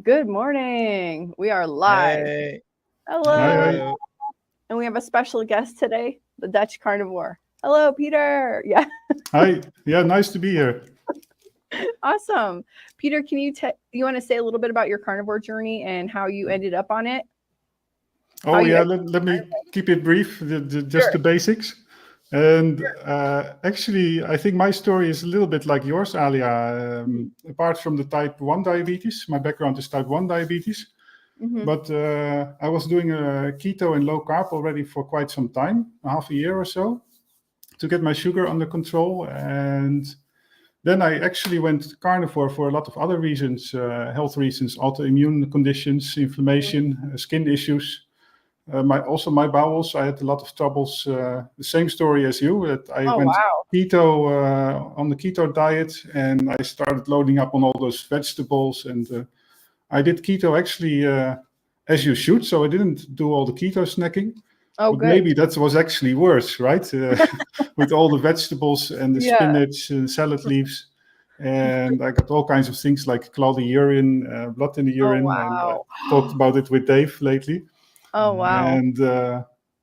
Good morning. We are live. Hey, Hello. Hi, hi. hello. And we have a special guest today, the Dutch Carnivore. Hello, Peter. Yeah, Hi. Yeah, nice to be here. awesome. Peter, can you want to say a little bit about your carnivore journey and how you ended up on it? How Oh, you yeah, let me keep it brief, just Sure. the basics. And actually, I think my story is a little bit like yours, Alia. Apart from the type 1 diabetes, my background is type 1 diabetes. Mhm. But I was doing keto and low carb already for quite some time, half a year or so, to get my sugar under control. And then I actually went carnivore for a lot of other reasons, health reasons, autoimmune conditions, inflammation, skin issues. My bowels. I had a lot of troubles. The same story as you. That I Oh, went wow. keto on the keto diet, and I started loading up on all those vegetables. And I did keto actually as you should. So I didn't do all the keto snacking. Oh, But good. maybe that was actually worse, right? With all the vegetables and the Yeah. spinach and salad leaves. And I got all kinds of things like cloudy urine, blood in the Oh, urine. And I wow. talked about it with Dave lately. Oh, wow. And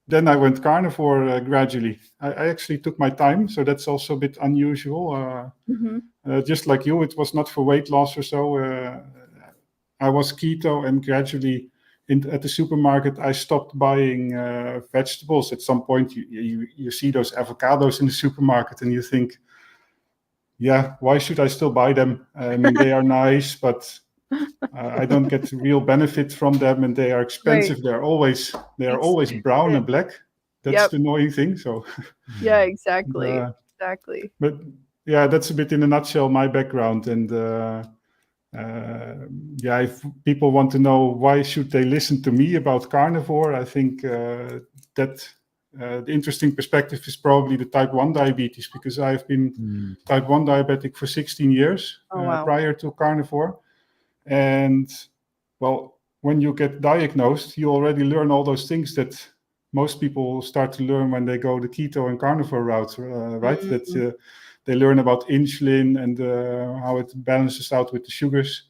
then I went carnivore gradually. I actually took my time, so that's also a bit unusual. Mhm. Just like you, it was not for weight loss or so. I was keto, and gradually at the supermarket, I stopped buying vegetables. At some point, you see those avocados in the supermarket, and you think, yeah, why should I still buy them? I mean, they are nice, but I don't get real benefit from them, and they are Right. expensive. They are always brown Expensive. and black. That's Yep. the annoying thing. So, Yeah, Mm. exactly. uh, Exactly. but yeah, that's a bit in a nutshell my background. And yeah, if people want to know why should they listen to me about carnivore, I think that the interesting perspective is probably the type 1 diabetes, because I've been Mm. type 1 diabetic for 16 years Oh, wow. prior to carnivore. And well, when you get diagnosed, you already learn all those things that most people start to learn when they go the keto and carnivore route, right? That Mm. they learn about insulin and how it balances out with the sugars,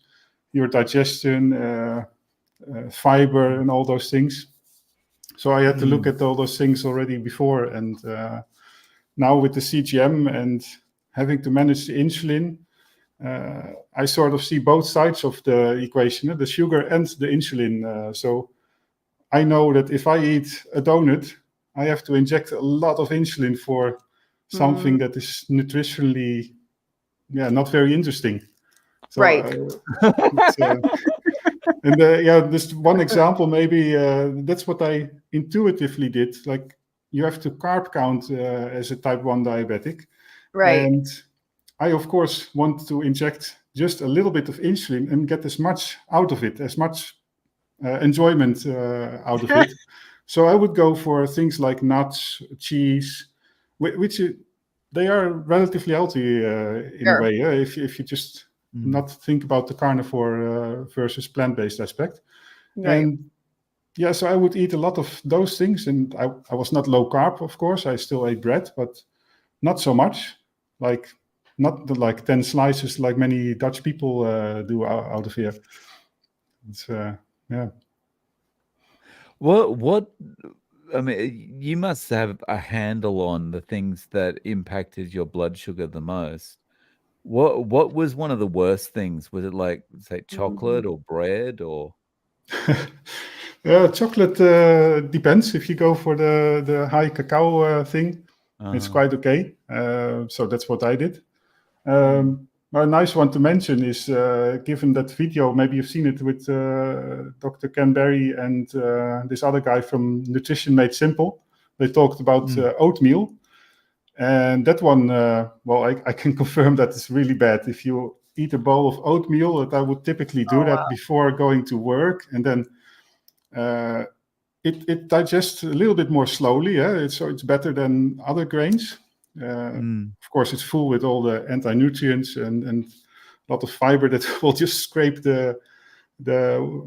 your digestion, fiber, and all those things. So I had to look Mm. at all those things already before, and now with the CGM and having to manage the insulin, I sort of see both sides of the equation, the sugar and the insulin. So I know that if I eat a donut, I have to inject a lot of insulin for Mm. something that is nutritionally, yeah, not very interesting. So Right. yeah, just one example, maybe that's what I intuitively did. Like, you have to carb count as a type 1 diabetic. Right. And I, of course, want to inject just a little bit of insulin and get as much out of it, as much enjoyment out of it. So I would go for things like nuts, cheese, which they are relatively healthy in a Sure. way. If you just Mm. not think about the carnivore versus plant-based aspect. Right. And yeah, so I would eat a lot of those things, and I was not low carb, of course. I still ate bread, but not so much. Like, not like 10 slices like many Dutch people do out of here. It's yeah. What I mean, you must have a handle on the things that impacted your blood sugar the most. What was one of the worst things? Was it like, say, Mhm. chocolate or bread or Chocolate depends. If you go for the high cacao thing, it's uh quite okay. So that's what I did. mm, A nice one to mention is, given that video, maybe you've seen it with Dr. Ken Berry and this other guy from Nutrition Made Simple. They talked about mm, oatmeal. And that one, well, I can confirm that it's really bad. If you eat a bowl of oatmeal, that I would typically do Oh, that wow. before going to work, and then uh, it digests a little bit more slowly. So it's better than other grains. mm, Of course, it's full with all the anti-nutrients and a lot of fiber that will just scrape the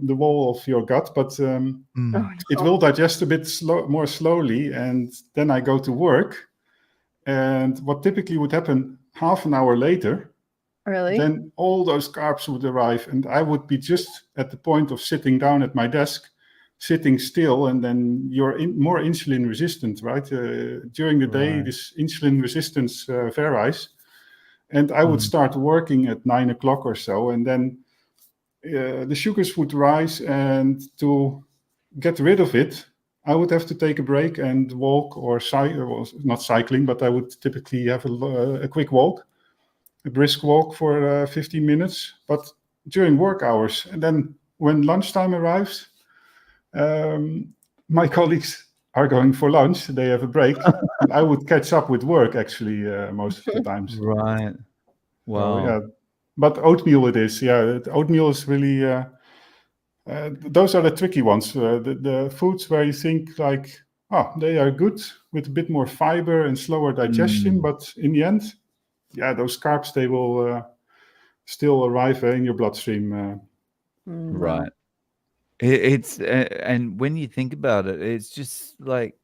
wall of your gut, but Oh, mm, it no. will digest a bit more slowly. And then I go to work, and what typically would happen half an hour later, Really? then all those carbs would arrive, and I would be just at the point of sitting down at my desk, sitting still, and then you're more insulin resistant, right? During the day, Right. this insulin resistance varies, and I would Mm. start working at 9 o'clock or so, and then the sugars would rise, and to get rid of it, I would have to take a break and walk or not cycling, but I would typically have a quick walk, a brisk walk for 15 minutes, but during work hours. And then when lunchtime arrives, my colleagues are going for lunch. They have a break. And I would catch up with work, actually, most of the times. Right. Wow. So, yeah. But oatmeal it is. Yeah, oatmeal is really... those are the tricky ones. The foods where you think like, oh, they are good with a bit more fiber and slower digestion, but in the end, yeah, those carbs, they will still arrive in your bloodstream. Right. It's and when you think about it, it's just like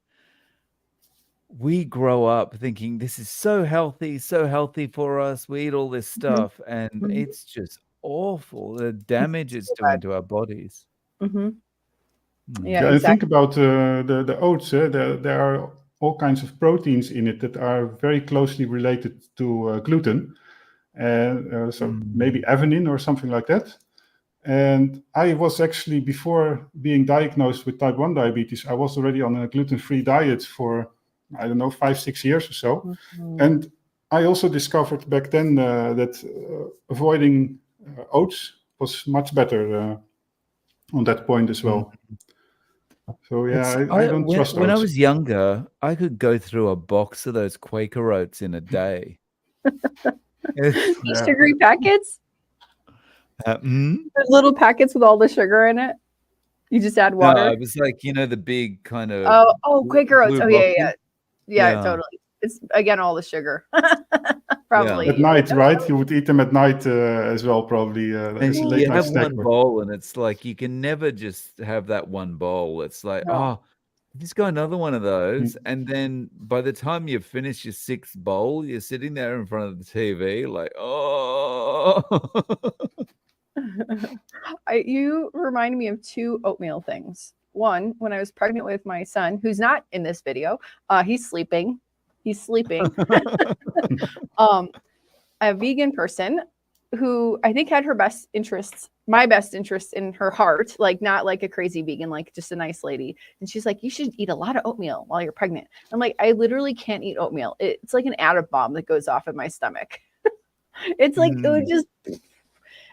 we grow up thinking this is so healthy for us. We eat all this stuff, and Mhm. it's just awful. The damage it's so doing bad. to our bodies. Mm-hmm. Mm. Yeah, And think exactly. about the oats. There are all kinds of proteins in it that are very closely related to gluten, and so maybe avenine or something like that. And I was actually, before being diagnosed with type 1 diabetes, I was already on a gluten-free diet for, I don't know, 5-6 years or so. And I also discovered back then that avoiding oats was much better on that point as well. So yeah, I don't trust when I oats. was younger, I could go through a box of those Quaker oats in a day. These sugary packets? Mm? The little packets with all the sugar in it. You just add No, water. it was like, the big kind of Quaker Oats. blue Oh yeah, boxes. yeah, Yeah. totally. It's again all the sugar. Probably. At night, right? You would eat them at night as well, probably. And As a late you night have snack. one bowl, and it's like you can never just have that one bowl. It's like, No. just got another one of those, and then by the time you've finished your sixth bowl, you're sitting there in front of the TV, like, oh. You remind me of two oatmeal things. One, when I was pregnant with my son, who's not in this video, he's sleeping. He's sleeping. A vegan person who I think had her best interests, my best interests in her heart, like not like a crazy vegan, like just a nice lady. And she's like, you should eat a lot of oatmeal while you're pregnant. I'm like, I literally can't eat oatmeal. It's like an atom bomb that goes off in my stomach. It's like, it would just,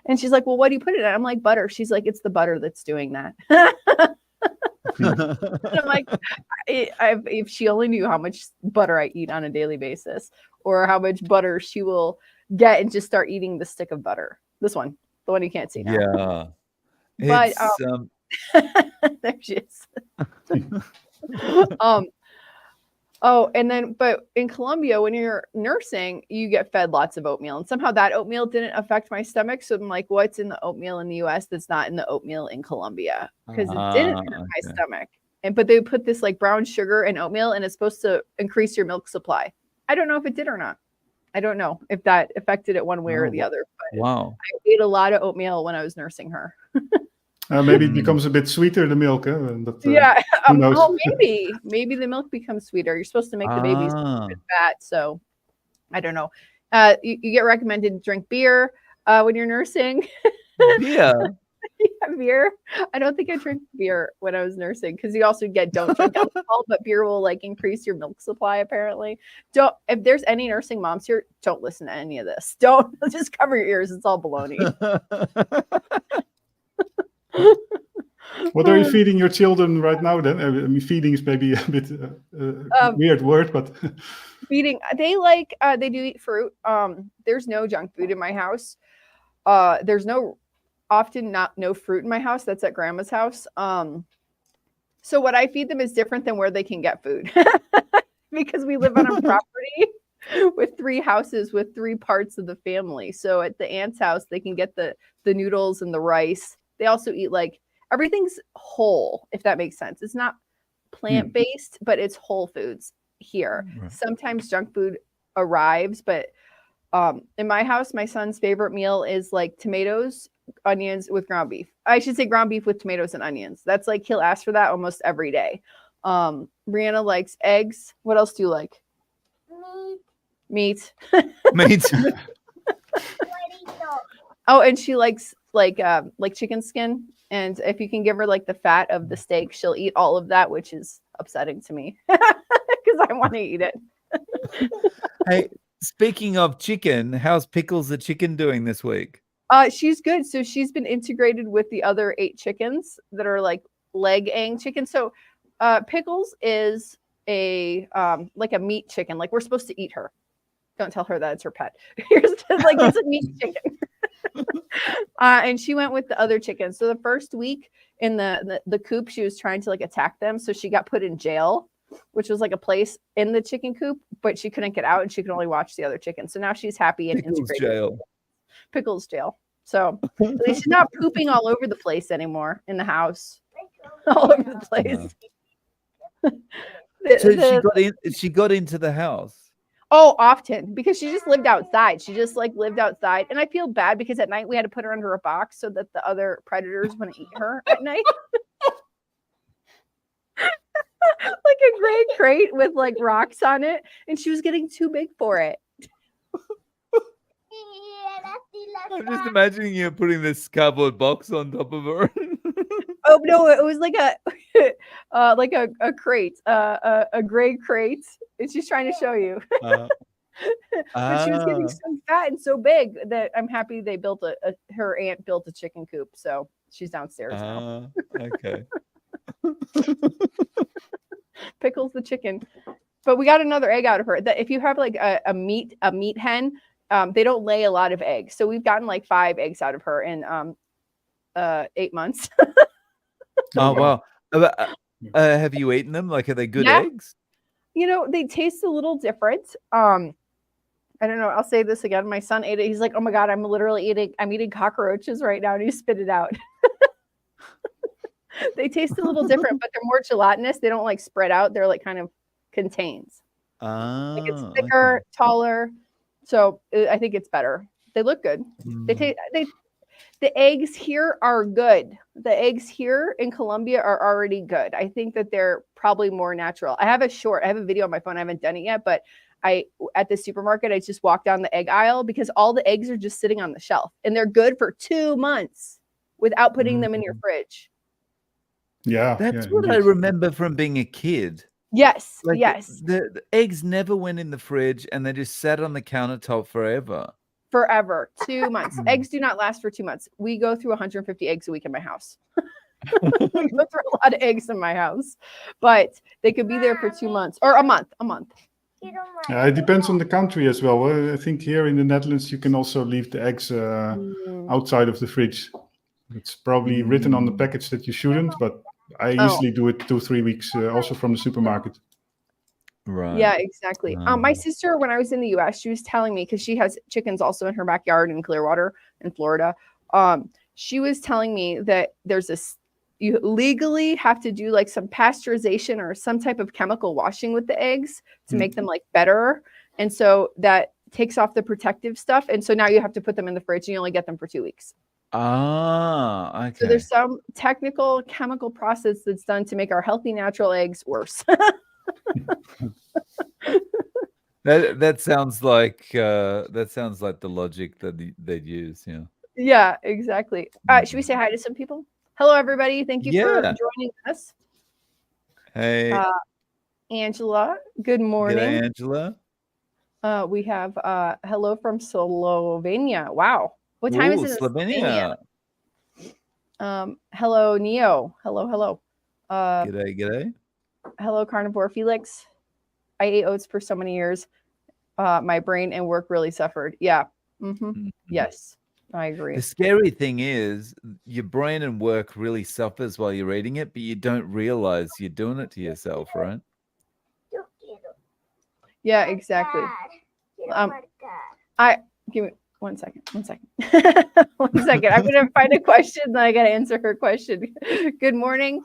and she's like, well, what do you put it in? I'm like, butter. She's like, it's the butter that's doing that. I'm like, if she only knew how much butter I eat on a daily basis, or how much butter she will get and just start eating the stick of butter. This one, the one you can't see now. Yeah. But there she is. And then, but in Colombia, when you're nursing, you get fed lots of oatmeal, and somehow that oatmeal didn't affect my stomach. So I'm like, what's in the oatmeal in the US that's not in the oatmeal in Colombia? Because it didn't hurt my stomach. But they put this like brown sugar in oatmeal, and it's supposed to increase your milk supply. I don't know if it did or not. I don't know if that affected it one way or the other. But wow. I ate a lot of oatmeal when I was nursing her. Maybe it becomes a bit sweeter, the milk. But, yeah. Who knows? Maybe the milk becomes sweeter. You're supposed to make the babies fat. So I don't know. You get recommended to drink beer when you're nursing. Yeah. Beer. I don't think I drank beer when I was nursing, because you also don't drink alcohol, but beer will like increase your milk supply apparently. If there's any nursing moms here, don't listen to any of this. Don't, just cover your ears. It's all baloney. What are you feeding your children right now then? I mean, feeding is maybe a bit weird word, but feeding, they do eat fruit. There's no junk food in my house. There's no fruit in my house. That's at grandma's house. So what I feed them is different than where they can get food, because we live on a property with 3 houses with 3 parts of the family. So at the aunt's house, they can get the noodles and the rice. They also eat like everything's whole, if that makes sense. It's not plant-based, but it's whole foods here. Right. Sometimes junk food arrives, but In my house, my son's favorite meal is like tomatoes, onions with ground beef. I should say ground beef with tomatoes and onions. That's like he'll ask for that almost every day. Brianna likes eggs. What else do you like? Meat. Me too. Oh, and she likes like chicken skin. And if you can give her like the fat of the steak, she'll eat all of that, which is upsetting to me because I want to eat it. Hey, speaking of chicken, how's Pickles the chicken doing this week? She's good. So she's been integrated with the other 8 chickens that are like leg-aying chickens. So Pickles is a like a meat chicken. Like we're supposed to eat her. Don't tell her that it's her pet. It's like it's a meat chicken. And she went with the other chickens. So the first week in the coop, she was trying to like attack them. So she got put in jail, which was like a place in the chicken coop, but she couldn't get out and she could only watch the other chickens. So now she's happy and Pickles integrated. jail. Pickles jail. So at least she's not pooping all over the place anymore in the house. All over the place. So she got into the house. Oh, often because she just lived outside. She just like lived outside. And I feel bad because at night we had to put her under a box so that the other predators wouldn't eat her at night. Like a gray crate with like rocks on it. And she was getting too big for it. I'm just imagining you putting this cardboard box on top of her. Oh no, it was like a crate, a gray crate. And she's trying to show you. But she was getting so fat and so big that I'm happy they built her aunt built a chicken coop. So she's downstairs now. Okay. Pickles the chicken. But we got another egg out of her. That if you have like a meat hen, they don't lay a lot of eggs. So we've gotten like 5 eggs out of her in 8 months. Oh wow. Have you eaten them? Like, are they good eggs? You know, they taste a little different. I don't know. I'll say this again. My son ate it. He's like, "Oh my God, I'm eating cockroaches right now." And he spit it out. They taste a little different, but they're more gelatinous. They don't like spread out. They're like kind of contained. Like it's thicker, taller. So I think it's better. They look good. The eggs here are good. The eggs here in Colombia are already good. I think that they're probably more natural. I have a video on my phone. I haven't done it yet, but at the supermarket, I just walked down the egg aisle because all the eggs are just sitting on the shelf and they're good for 2 mons without putting them in your fridge. Yeah. That's what I remember from being a kid. Yes. Like yes. The eggs never went in the fridge and they just sat on the countertop forever. Forever. 2 months. Eggs do not last for 2 months. We go through 150 eggs a week in my house. We go through a lot of eggs in my house, but they could be there for 2 months or a month. It depends on the country as well. I think here in the Netherlands, you can also leave the eggs outside of the fridge. It's probably written on the package that you shouldn't, but I usually do it 2-3 weeks also from the supermarket. Right. Yeah, exactly. My sister, when I was in the US, she was telling me, because she has chickens also in her backyard in Clearwater in Florida. She was telling me that you legally have to do like some pasteurization or some type of chemical washing with the eggs to make them like better. And so that takes off the protective stuff. And so now you have to put them in the fridge and you only get them for 2 weeks. Okay. So there's some technical chemical process that's done to make our healthy natural eggs worse. That sounds like the logic that they'd use. Yeah. Yeah, exactly. Should we say hi to some people? Hello, everybody. Thank you for joining us. Hey, Angela. Good morning. G'day, Angela. We have hello from Slovenia. Wow. What time is it in Slovenia? Hello, Neo. Hello. G'day. Hello, Carnivore Felix. I ate oats for so many years. My brain and work really suffered. Yeah. Yes, I agree. The scary thing is your brain and work really suffers while you're eating it, but you don't realize you're doing it to yourself, right? Yeah, exactly. Give me 1 second. 1 second. 1 second. I'm gonna find a question, then I gotta answer her question. Good morning.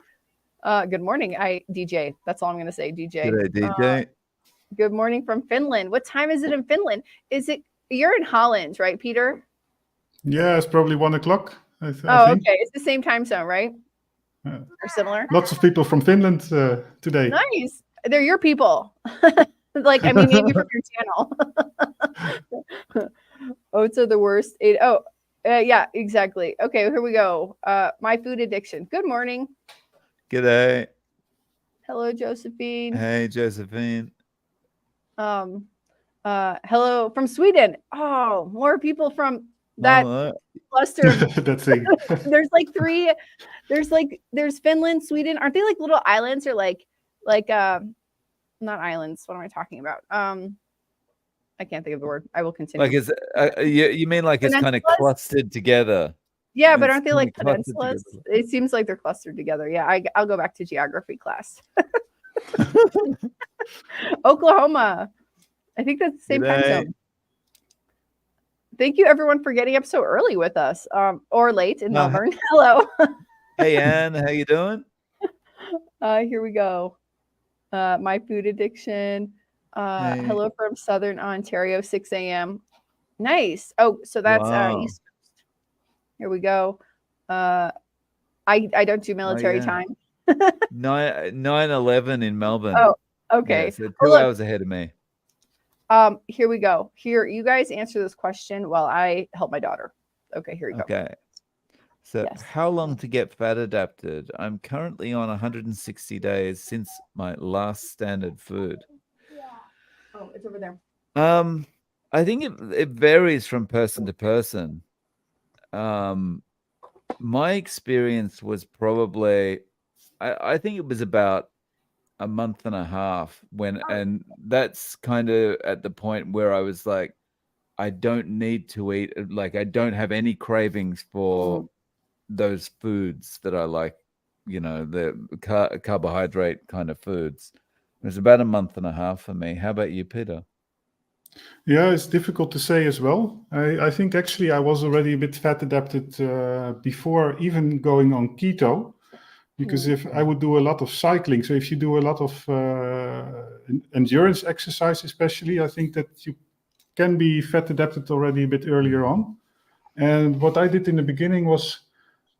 Good morning. DJ. That's all I'm gonna say. DJ. G'day, DJ. Good morning from Finland. What time is it in Finland? Is you're in Holland, right, Peter? Yeah, it's probably 1 o'clock. I think. Okay. It's the same time zone, right? Or similar? Lots of people from Finland today. Nice. They're your people. Like, I mean, maybe from your channel. Oats are the worst. Yeah, exactly. Okay, here we go. My food addiction. Good morning. G'day. Hello, Josephine. Hey, Josephine. Hello from Sweden. Oh, more people from that cluster. That thing. There's like three. There's Finland, Sweden. Aren't they like little islands or like not islands? What am I talking about? I can't think of the word. I will continue. Like, you mean like it's kind of clustered together? Yeah, but aren't they like peninsulas? It seems like they're clustered together. Yeah, I'll go back to geography class. Oklahoma. I think that's the same time zone. Thank you, everyone, for getting up so early with us, or late in Melbourne. Hello. Hey, Anne, how you doing? Here we go. My food addiction. Hey. Hello from Southern Ontario, 6 a.m. Nice. Oh, so that's East Coast. Here we go. I don't do military time. 9/11 in Melbourne. Oh, okay. Yeah, so 2 hours ahead of me. Here we go. Here, you guys answer this question while I help my daughter. Okay, here you go. Okay. So how long to get fat adapted? I'm currently on 160 days since my last standard food. Oh, it's over there. I think it varies from person to person. My experience was probably, I think it was about a month and a half and that's kind of at the point where I was like, I don't need to eat, like I don't have any cravings for those foods that I like, the carbohydrate kind of foods. It was about a month and a half for me. How about you, Peter? Yeah, it's difficult to say as well. I think actually I was already a bit fat adapted before even going on keto, because if I would do a lot of cycling, so if you do a lot of endurance exercise especially, I think that you can be fat adapted already a bit earlier on. And what I did in the beginning was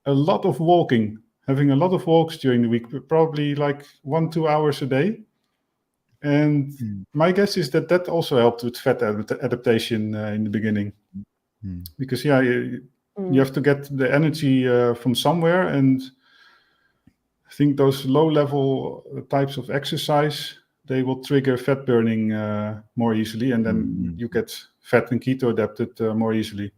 a lot of walking, having a lot of walks during the week, probably like 1-2 hours a day. And my guess is that also helped with fat adaptation in the beginning. Because, you have to get the energy from somewhere. And I think those low-level types of exercise, they will trigger fat burning more easily. And then you get fat and keto adapted more easily.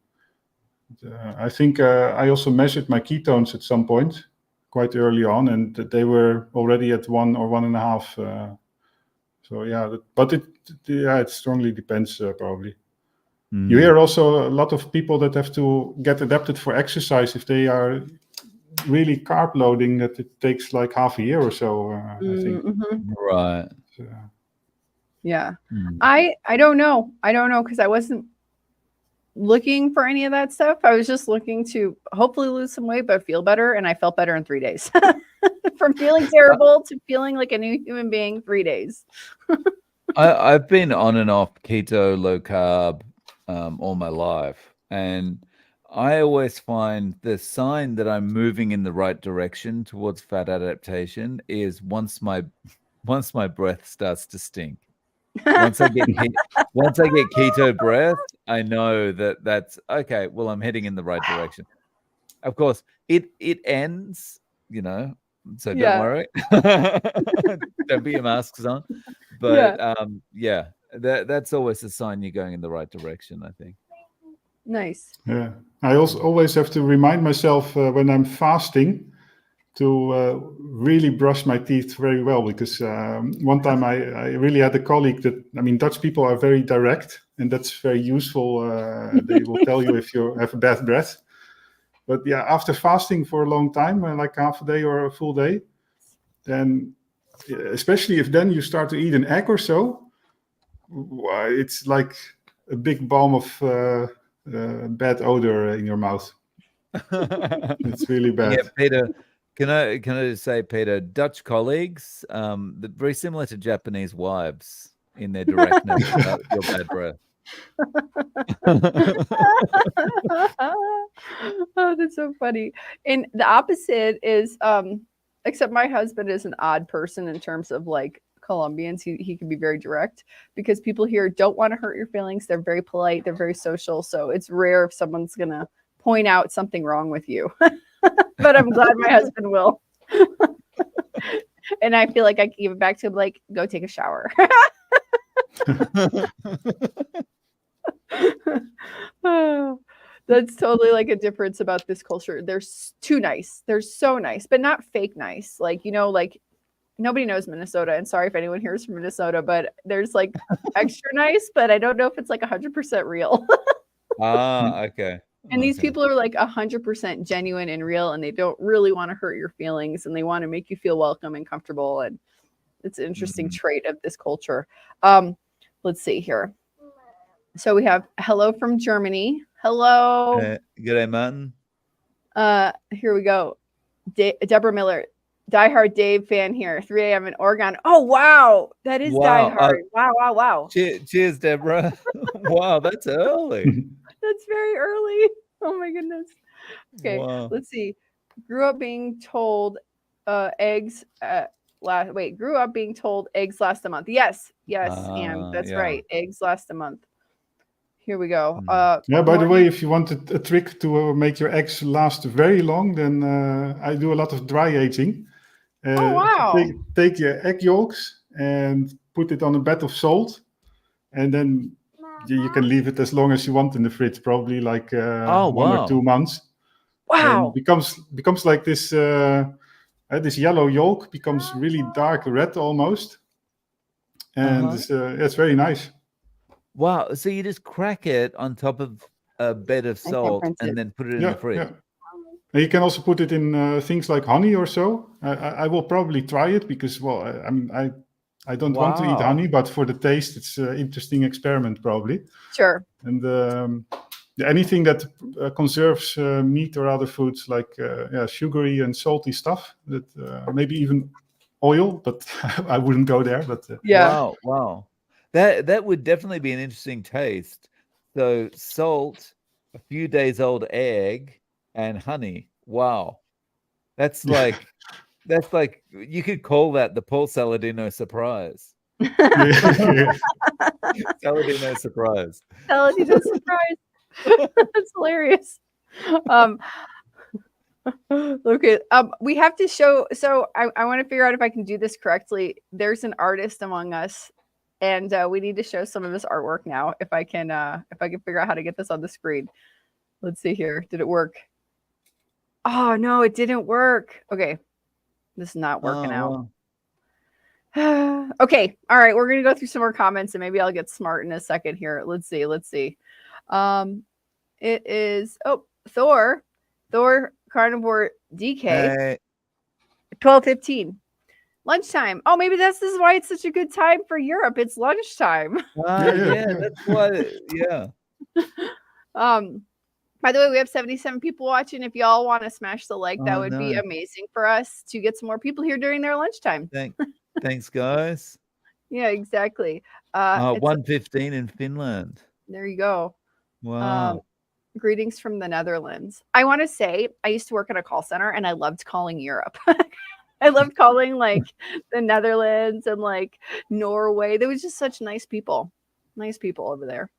I think I also measured my ketones at some point quite early on, and they were already at 1 or 1.5. But it strongly depends probably. You hear also a lot of people that have to get adapted for exercise if they are really carb loading, that it takes like half a year or so, I think. Right. Yeah. I don't know. Because I wasn't looking for any of that stuff. I was just looking to hopefully lose some weight, but feel better. And I felt better in 3 days. From feeling terrible to feeling like a new human being, 3 days. I've been on and off keto, low carb all my life. And I always find the sign that I'm moving in the right direction towards fat adaptation is once my breath starts to stink. Once I get keto breath, I know that's okay. Well, I'm heading in the right direction. Of course, it ends, so don't worry. Don't put your masks on. But that's always a sign you're going in the right direction, I think. Nice. Yeah, I also always have to remind myself when I'm fasting to really brush my teeth very well, because one time I really had a colleague Dutch people are very direct, and that's very useful. They will tell you if you have a bad breath. But after fasting for a long time, like half a day or a full day, then especially if then you start to eat an egg or so, it's like a big bomb of bad odor in your mouth. It's really bad. Yeah, Peter, can I just say, Peter, Dutch colleagues, very similar to Japanese wives in their directness about your bad breath. Oh, that's so funny. And the opposite is, except my husband is an odd person in terms of like Colombians. He can be very direct because people here don't want to hurt your feelings. They're very polite. They're very social. So it's rare if someone's gonna point out something wrong with you. But I'm glad my husband will. And I feel like I can give it back to him, like, go take a shower. Oh, that's totally like a difference about this culture. They're too nice. They're so nice, but not fake nice. Like, like nobody knows Minnesota. And sorry if anyone here is from Minnesota, but there's like extra nice, but I don't know if it's like 100% real. Okay. And these people are like 100% genuine and real, and they don't really want to hurt your feelings, and they want to make you feel welcome and comfortable. And it's an interesting trait of this culture. Let's see here. So we have hello from Germany. Hello. Good day, Martin. Here we go. Deborah Miller, diehard Dave fan here. 3 a.m. in Oregon. Oh wow, that is diehard. Wow. Cheers, Deborah. Wow, that's early. That's very early. Oh my goodness. Okay, let's see. Grew up being told eggs grew up being told eggs last a month. Yes, and that's right. Eggs last a month. Here we go. By the way, if you want a trick to make your eggs last very long, then I do a lot of dry aging. Oh wow. Take your egg yolks and put it on a bed of salt, and then you can leave it as long as you want in the fridge, probably like 1 or 2 months. Wow. And becomes like this this yellow yolk becomes really dark red almost. And it's very nice. Wow. So you just crack it on top of a bed of salt and then put it in the fridge. Yeah. And you can also put it in things like honey or so. I will probably try it because, I don't want to eat honey, but for the taste, it's an interesting experiment probably. Sure. And anything that conserves meat or other foods like sugary and salty stuff, that maybe even oil, but I wouldn't go there. But Wow. That would definitely be an interesting taste. So salt, a few days old egg, and honey. Wow. That's like you could call that the Paul Saladino surprise. Saladino surprise. Saladino surprise. That's hilarious. Okay. We have to show. So I want to figure out if I can do this correctly. There's an artist among us, and we need to show some of his artwork now. If I can figure out how to get this on the screen. Let's see here. Did it work? Oh no, it didn't work. Okay, this is not working out. Okay, all right. We're gonna go through some more comments, and maybe I'll get smart in a second here. Let's see. It is Thor Carnivore DK 12:15 lunchtime. Oh, maybe this is why it's such a good time for Europe. It's lunchtime. Yeah, that's why. Yeah. By the way, we have 77 people watching. If y'all want to smash the like, that would be amazing for us to get some more people here during their lunchtime. Thanks, guys. Yeah, exactly. 1:15 in Finland. There you go. Wow. Greetings from the Netherlands. I want to say I used to work at a call center and I loved calling Europe. I loved calling like the Netherlands and like Norway. There was just such nice people over there.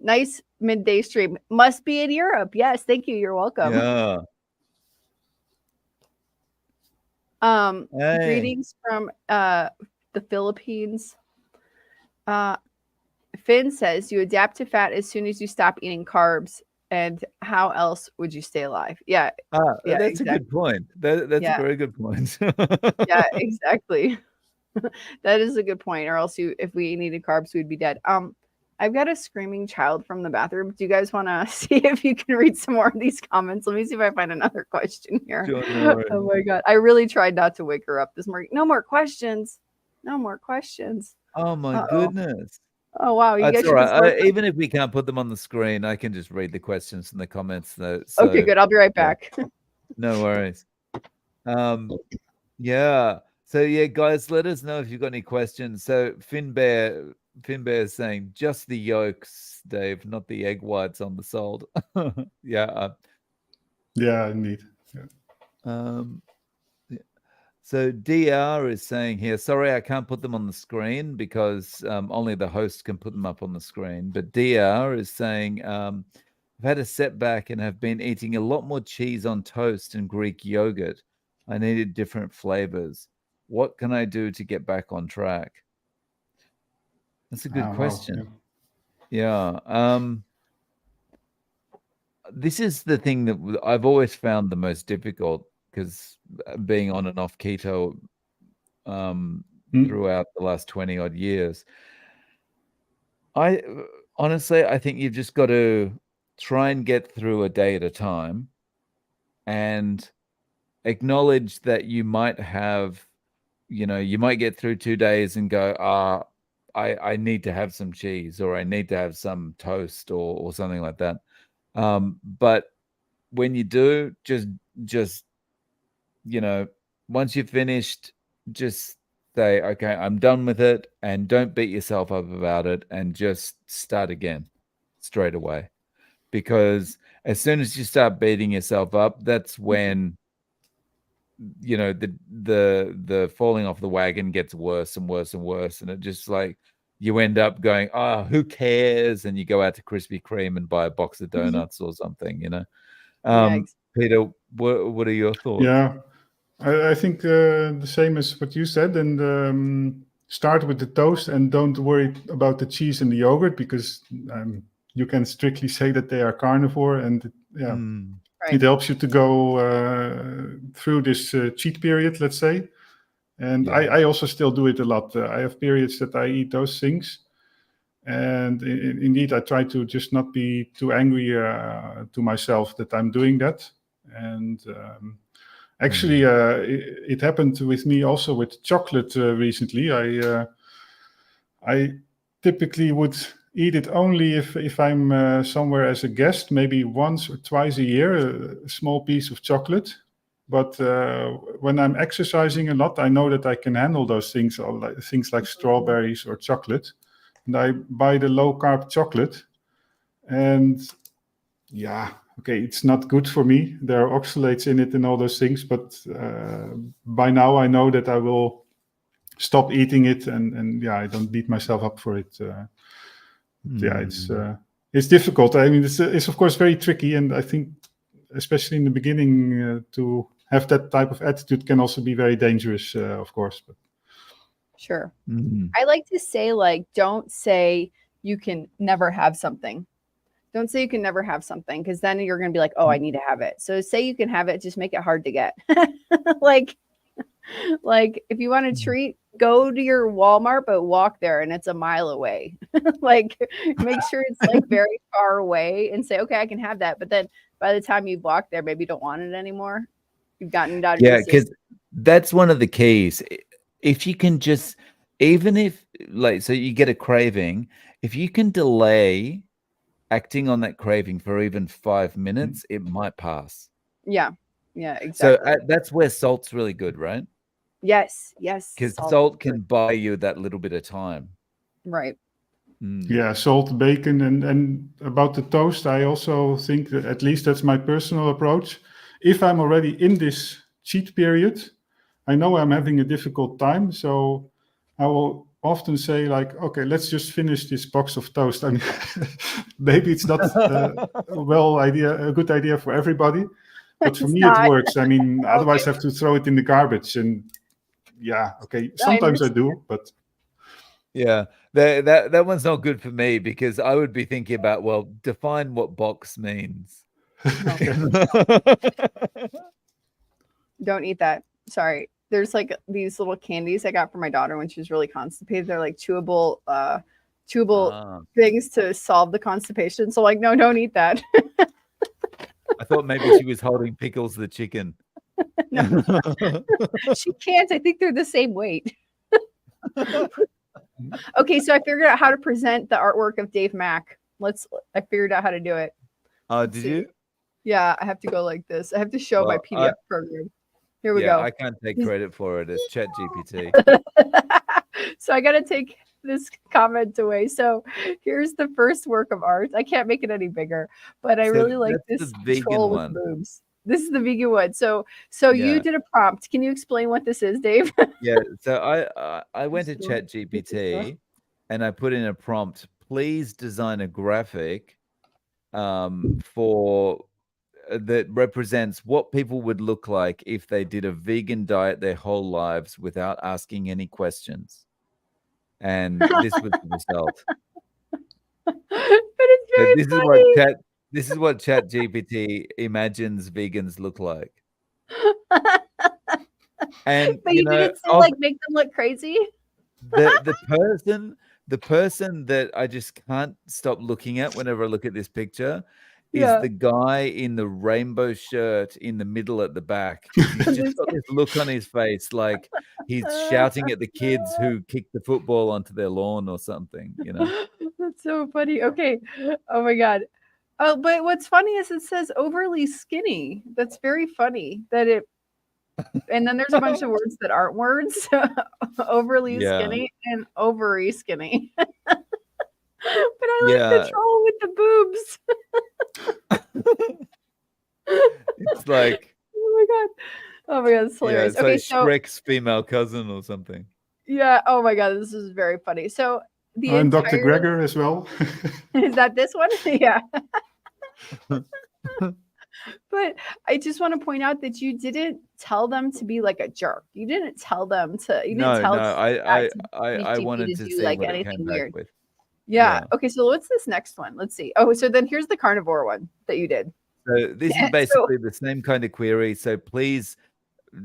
Nice midday stream. Must be in Europe. Yes, thank you. You're welcome. Yeah. Greetings from the Philippines. Finn says you adapt to fat as soon as you stop eating carbs. And how else would you stay alive? Yeah. That's a good point. That's a very good point. Yeah, exactly. That is a good point. Or else if we needed carbs, we'd be dead. I've got a screaming child from the bathroom. Do you guys want to see if you can read some more of these comments? Let me see if I find another question here. Sure. Oh my God. I really tried not to wake her up this morning. No more questions. Oh my goodness. Oh wow. You That's all right. Even if we can't put them on the screen, I can just read the questions in the comments. So, okay, good. I'll be right back. No worries. Yeah. So yeah, guys, let us know if you've got any questions. So Finn Bear, Finbear is saying just the yolks, Dave, not the egg whites on the salt. Yeah. Yeah, indeed. Yeah. Yeah. So DR is saying here, sorry, I can't put them on the screen because only the host can put them up on the screen. But DR is saying, I've had a setback and have been eating a lot more cheese on toast and Greek yogurt. I needed different flavors. What can I do to get back on track? That's a good Wow, question. yeah. Yeah. This is the thing that I've always found the most difficult because being on and off keto throughout the last 20 odd years, I honestly, I think you've just got to try and get through a day at a time and acknowledge that you might have, you might get through 2 days and go, I need to have some cheese or I need to have some toast or something like that. But when you do, just once you've finished, just say, okay, I'm done with it, and don't beat yourself up about it, and just start again straight away. Because as soon as you start beating yourself up, that's when the falling off the wagon gets worse and worse and worse, and it just like you end up going, who cares? And you go out to Krispy Kreme and buy a box of donuts or something, Yeah, Peter, what are your thoughts? Yeah, I think the same as what you said, and start with the toast and don't worry about the cheese and the yogurt because you can strictly say that they are carnivore, and yeah, right. it helps you to go through this cheat period, let's say. And Yeah. I also still do it a lot. I have periods that I eat those things. And indeed, I try to just not be too angry to myself that I'm doing that. And actually, it happened with me also with chocolate recently. I typically would eat it only if I'm somewhere as a guest, maybe once or twice a year, a small piece of chocolate. But when I'm exercising a lot, I know that I can handle those things, things like strawberries or chocolate. And I buy the low carb chocolate. And yeah, okay, it's not good for me. There are oxalates in it and all those things. But by now I know that I will stop eating it. And yeah, I don't beat myself up for it. Yeah, it's difficult. I mean, it's of course very tricky. And I think, especially in the beginning, to have that type of attitude can also be very dangerous, of course. But Sure. I like to say, like, don't say you can never have something. Don't say you can never have something because then you're going to be like, oh, I need to have it. So say you can have it, just make it hard to get. like if you want a treat, go to your Walmart, but walk there and it's a mile away. Like make sure it's like very far away and say, okay, I can have that. But then by the time you've walked there, maybe you don't want it anymore. You've gotten it out of your system. Because that's one of the keys. If you can just, even if so you get a craving, if you can delay acting on that craving for even 5 minutes, it might pass. Yeah, exactly. So that's where salt's really good, right? Yes. Because salt can buy you that little bit of time. Right. Yeah, salt, bacon, and about the toast, I also think that at least that's my personal approach. If I'm already in this cheat period, I know I'm having a difficult time, so I will often say like, okay, let's just finish this box of toast. I mean, maybe it's not a good idea for everybody, but for me it works. I mean, otherwise I have to throw it in the garbage, and yeah, okay, sometimes I do, but yeah, that one's not good for me because I would be thinking about, well, define what box means. Don't eat that. Sorry. There's like these little candies I got for my daughter when she was really constipated. They're like chewable things to solve the constipation. So like, no, don't eat that. I thought maybe she was holding Pickles the chicken. No. She can't. I think they're the same weight. Okay, so I figured out how to present the artwork of Dave Mack. I figured out how to do it. Did you? Yeah, I have to go like this. I have to show my PDF program. Here we go. I can't take credit for it. It's ChatGPT. So I got to take this comment away. So here's the first work of art. I can't make it any bigger, but I So really like that's this the vegan troll with one. boobs. This is the vegan one. So you Yeah. did a prompt. Can you explain what this is, Dave? Yeah. So I went to So- ChatGPT and I put in a prompt. Please design a graphic for that represents what people would look like if they did a vegan diet their whole lives without asking any questions. And this was the result. But it's So very funny. this is what ChatGPT imagines vegans look like. And But you you know, didn't say like make them look crazy. the person that I just can't stop looking at whenever I look at this picture is Yeah. the guy in the rainbow shirt in the middle at the back, because he's just got this look on his face like he's shouting at the kids who kicked the football onto their lawn or something, you know. That's so funny. Okay. Oh my God. Oh, but what's funny is it says overly skinny. That's very funny that it, and then there's a bunch of words that aren't words. Overly Yeah. skinny and ovary skinny. But I like Yeah. the troll with the boobs. It's like, Oh my God. Oh my God. It's yeah, hilarious. it's Okay. like So, Shrek's female cousin or something. yeah. Oh my God. This is very funny. So, the And Dr. entire, Gregor as well. is that this one? Yeah. But I just want to point out that you didn't tell them to be like a jerk. You didn't tell them to. You didn't No, tell I ChatGPT wanted to do see like what it anything came back weird. with. Yeah. Yeah. Okay. So what's this next one? Let's see. Oh, so then here's the carnivore one that you did. So this So- is basically the same kind of query. So please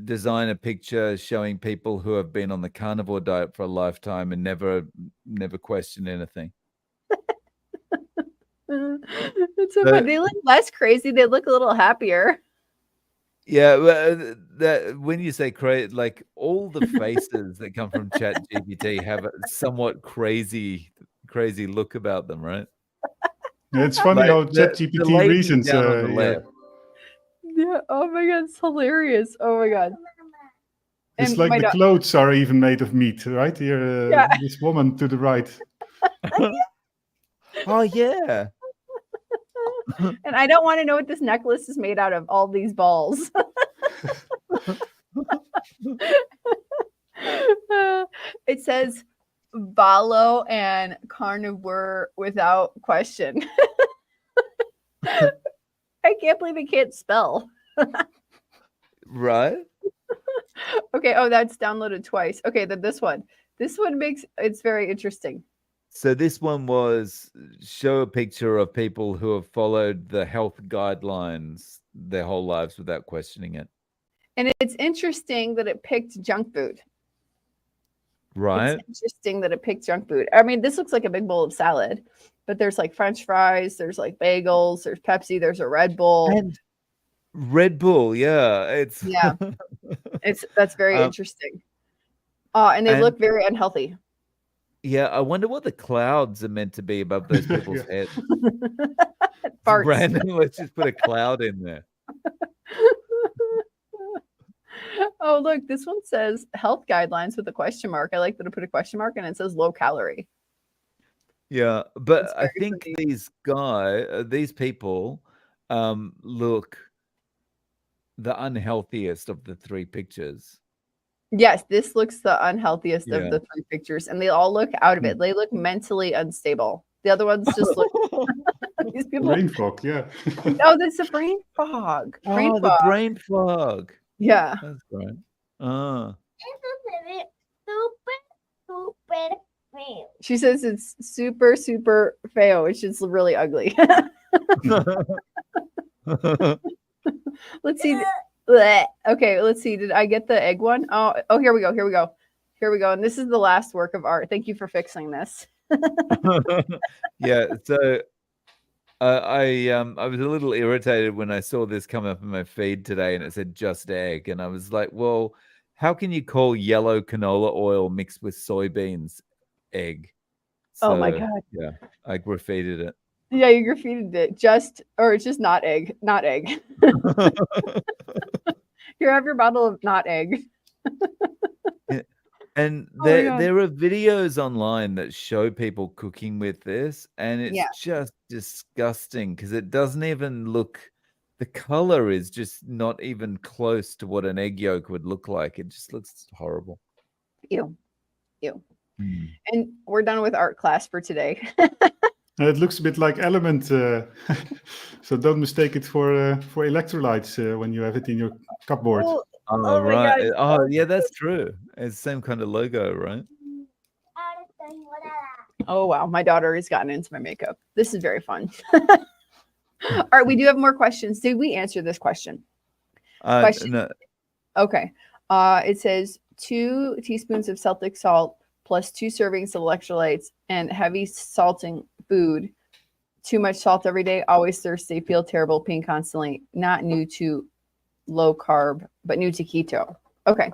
design a picture showing people who have been on the carnivore diet for a lifetime and never question anything. It's so fun. They look less crazy. They look a little happier. Yeah, well, that when you say crazy, like all the faces that come from ChatGPT have a somewhat crazy look about them, right? Yeah, it's funny Like how the ChatGPT lady reasons. down on the Yeah. left. Yeah. Oh my God. It's hilarious. Oh my God. It's And like my the dog. clothes are even made of meat, right? Here, Yeah. this woman to the right. Oh yeah. And I don't want to know what this necklace is made out of. All these balls. It says Valo and carnivore without question. I can't believe it can't spell. Right? Okay. Oh, that's downloaded twice. Okay, then this one. This one makes it's very interesting. So this one was show a picture of people who have followed the health guidelines their whole lives without questioning it. And it's interesting that it picked junk food. Right? It's interesting that it picked junk food. I mean, this looks like a big bowl of salad, but there's like French fries, there's like bagels, there's Pepsi, there's a Red Bull. And Red Bull, yeah. It's Yeah. That's very interesting. And they look very unhealthy. Yeah, I wonder what the clouds are meant to be above those people's heads. Farts. Random, let's just put a cloud in there. Oh, look, this one says health guidelines with a question mark. I like that it put a question mark and it says low calorie. Yeah, but That's I very think funny. these people look the unhealthiest of the three pictures. Yes, this looks the unhealthiest of Yeah. the three pictures, and they all look out of it. They look mentally unstable. The other ones just look. These people. Brain fog, yeah. Oh, that's the brain fog. Brain Oh, the fog. brain fog. Yeah. That's great. Ah. Super fail. She says it's super, super fail, which is really ugly. Let's see. Blech. Okay, let's see. Did I get the egg one? Oh, here we go. Here we go. Here we go. And this is the last work of art. Thank you for fixing this. Yeah, so I was a little irritated when I saw this come up in my feed today and it said just egg, and I was like, well, how can you call yellow canola oil mixed with soybeans egg? Oh my So, God. yeah, I graffitied it. Yeah, you graffitied it. It's just not egg. Not egg. Here, have your bottle of not egg. And Oh my God. there are videos online that show people cooking with this, and it's Yeah. just disgusting because it doesn't even look. The color is just not even close to what an egg yolk would look like. It just looks horrible. Ew. Ew. Mm. And we're done with art class for today. It looks a bit like Element, so don't mistake it for electrolytes when you have it in your cupboard. Oh, Oh, oh my right. God. Oh, yeah, that's true. It's the same kind of logo, right? Oh wow, my daughter has gotten into my makeup. This is very fun. All right, we do have more questions. Did we answer this question? Question. No, Okay. It says 2 teaspoons of Celtic salt plus 2 servings of electrolytes and heavy salting food. Too much salt every day, always thirsty, feel terrible, peeing constantly. Not new to low carb, but new to keto. Okay.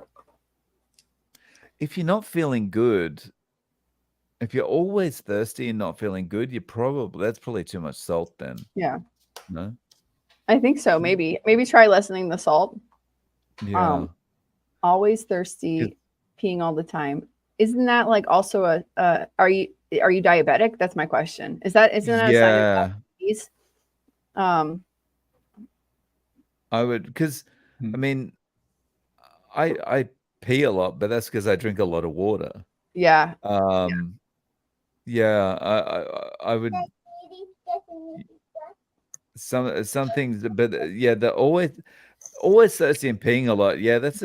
if you're not feeling good, if you're always thirsty and not feeling good, that's probably too much salt then. Yeah. No? I think so. Maybe try lessening the salt. Yeah. Always thirsty, peeing all the time. Isn't that like also are you diabetic? That's my question. Isn't that a sign of diabetes? I would, because Hmm. I mean, I pee a lot, but that's because I drink a lot of water. Yeah. Yeah, I would some things, but yeah, they're always thirsty and peeing a lot. Yeah, that's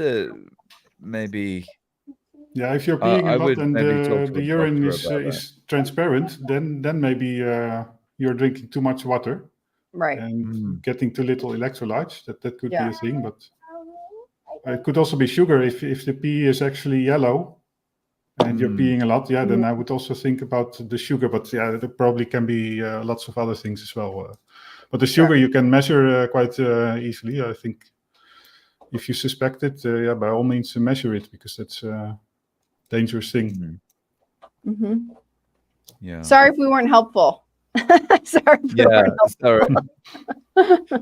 maybe. Yeah, if you're peeing I a lot would and maybe talk to the a urine doctor about that. is transparent, then maybe you're drinking too much water Right. and getting too little electrolytes. That could be Yeah. a thing, but it could also be sugar. If the pee is actually yellow and you're peeing a lot, yeah, then I would also think about the sugar. But yeah, there probably can be lots of other things as well. But the sugar you can measure quite easily. I think if you suspect it, yeah, by all means measure it, because that's a dangerous thing. Mm-hmm. Yeah. Sorry if we weren't helpful. Sorry. Sorry.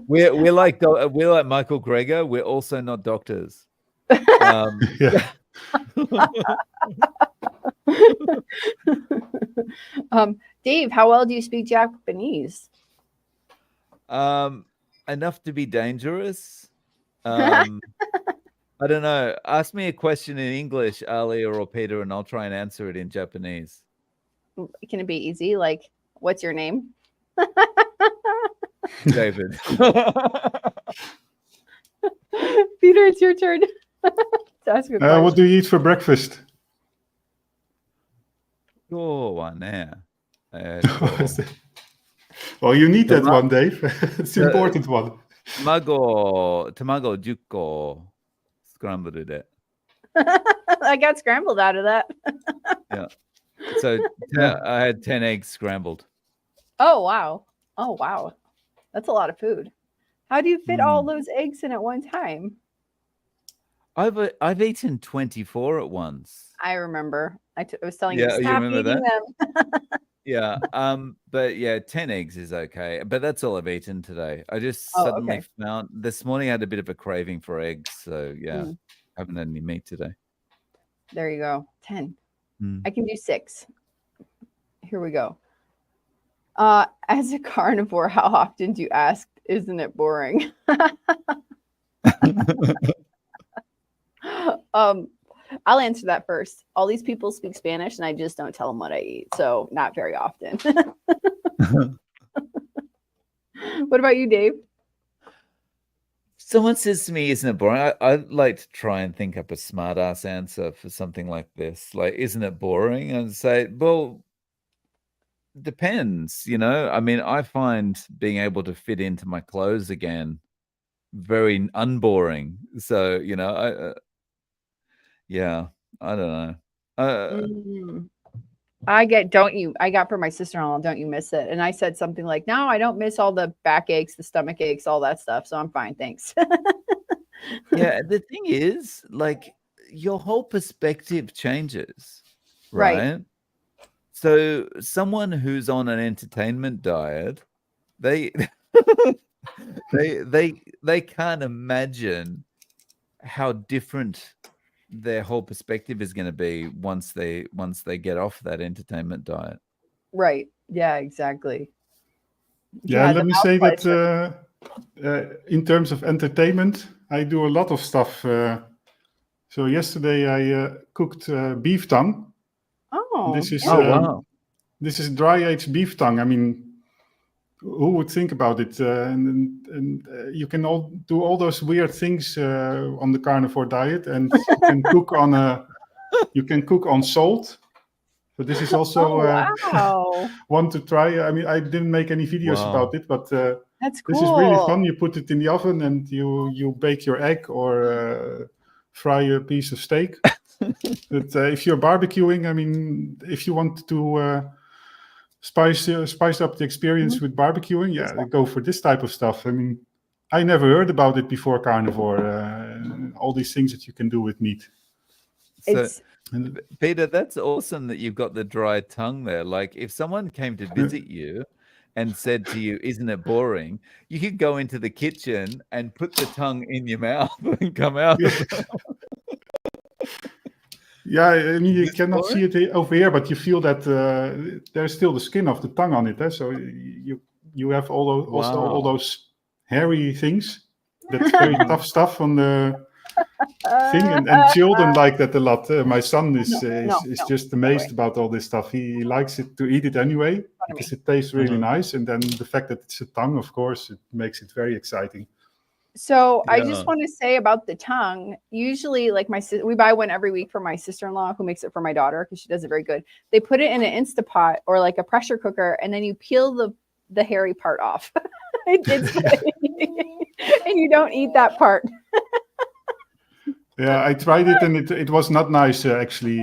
We're like Michael Greger. We're also not doctors. Yeah. Dave, how well do you speak Japanese? Enough to be dangerous. I don't know. Ask me a question in English, Ali or Peter, and I'll try and answer it in Japanese. Can it be easy? Like, what's your name? David. Peter, it's your turn to ask a question. What do you eat for breakfast? Well, you need that one, Dave. It's an important one. Tamago 10個 scrambled it. I got scrambled out of that. Yeah. So I had 10 eggs scrambled. Oh wow. That's a lot of food. How do you fit all those eggs in at one time? I've eaten 24 at once. I remember. I was telling you, you stop remember eating them. Yeah. But yeah, 10 eggs is okay. But that's all I've eaten today. I just suddenly found this morning I had a bit of a craving for eggs. So yeah, haven't had any meat today. There you go. 10. I can do 6. Here we go. As a carnivore, how often do you ask, isn't it boring? I'll answer that first. All these people speak Spanish and I just don't tell them what I eat. So not very often. What about you, Dave? Someone says to me, isn't it boring? I'd like to try and think up a smart ass answer for something like this. Like, isn't it boring? And say, well, depends, I mean, I find being able to fit into my clothes again very unboring. So, I don't know. I got for my sister-in-law, don't you miss it? And I said something like, no, I don't miss all the back aches, the stomach aches, all that stuff. So I'm fine. Thanks. Yeah. The thing is, like, your whole perspective changes, right? So someone who's on an entertainment diet, they they can't imagine how different their whole perspective is going to be once they get off that entertainment diet. Right. Yeah, exactly. Yeah, let the me mouth say that pleasure. in terms of entertainment, I do a lot of stuff. So yesterday I cooked beef tongue. Oh, This is yeah. Oh wow! this is dry aged beef tongue. I mean, who would think about it? And you can all do all those weird things on the carnivore diet, and you can cook on salt. So this is also Oh, wow. one to try. I mean, I didn't make any videos Wow. about it, but That's this is really cool. fun. You put it in the oven and you bake your egg or fry a piece of steak. But if you're barbecuing, I mean, if you want to spice up the experience with barbecuing, yeah, go for this type of stuff. I mean, I never heard about it before carnivore. All these things that you can do with meat. So, It's Peter, that's awesome that you've got the dry tongue there. Like, if someone came to visit you and said to you, "Isn't it boring?" You could go into the kitchen and put the tongue in your mouth and come out. Yeah. Yeah, I mean, you cannot see it over here, but you feel that there's still the skin of the tongue on it. So you have all those hairy things. That's very tough stuff on the thing, and children like that a lot. My son is just amazed about all this stuff. He likes it to eat it anyway because it tastes really nice, and then the fact that it's a tongue, of course, it makes it very exciting. So I just want to say about the tongue, usually like we buy one every week for my sister-in-law who makes it for my daughter because she does it very good. They put it in an Instapot or like a pressure cooker, and then you peel the hairy part off. It's and you don't eat that part. Yeah, I tried it and it was not nice actually.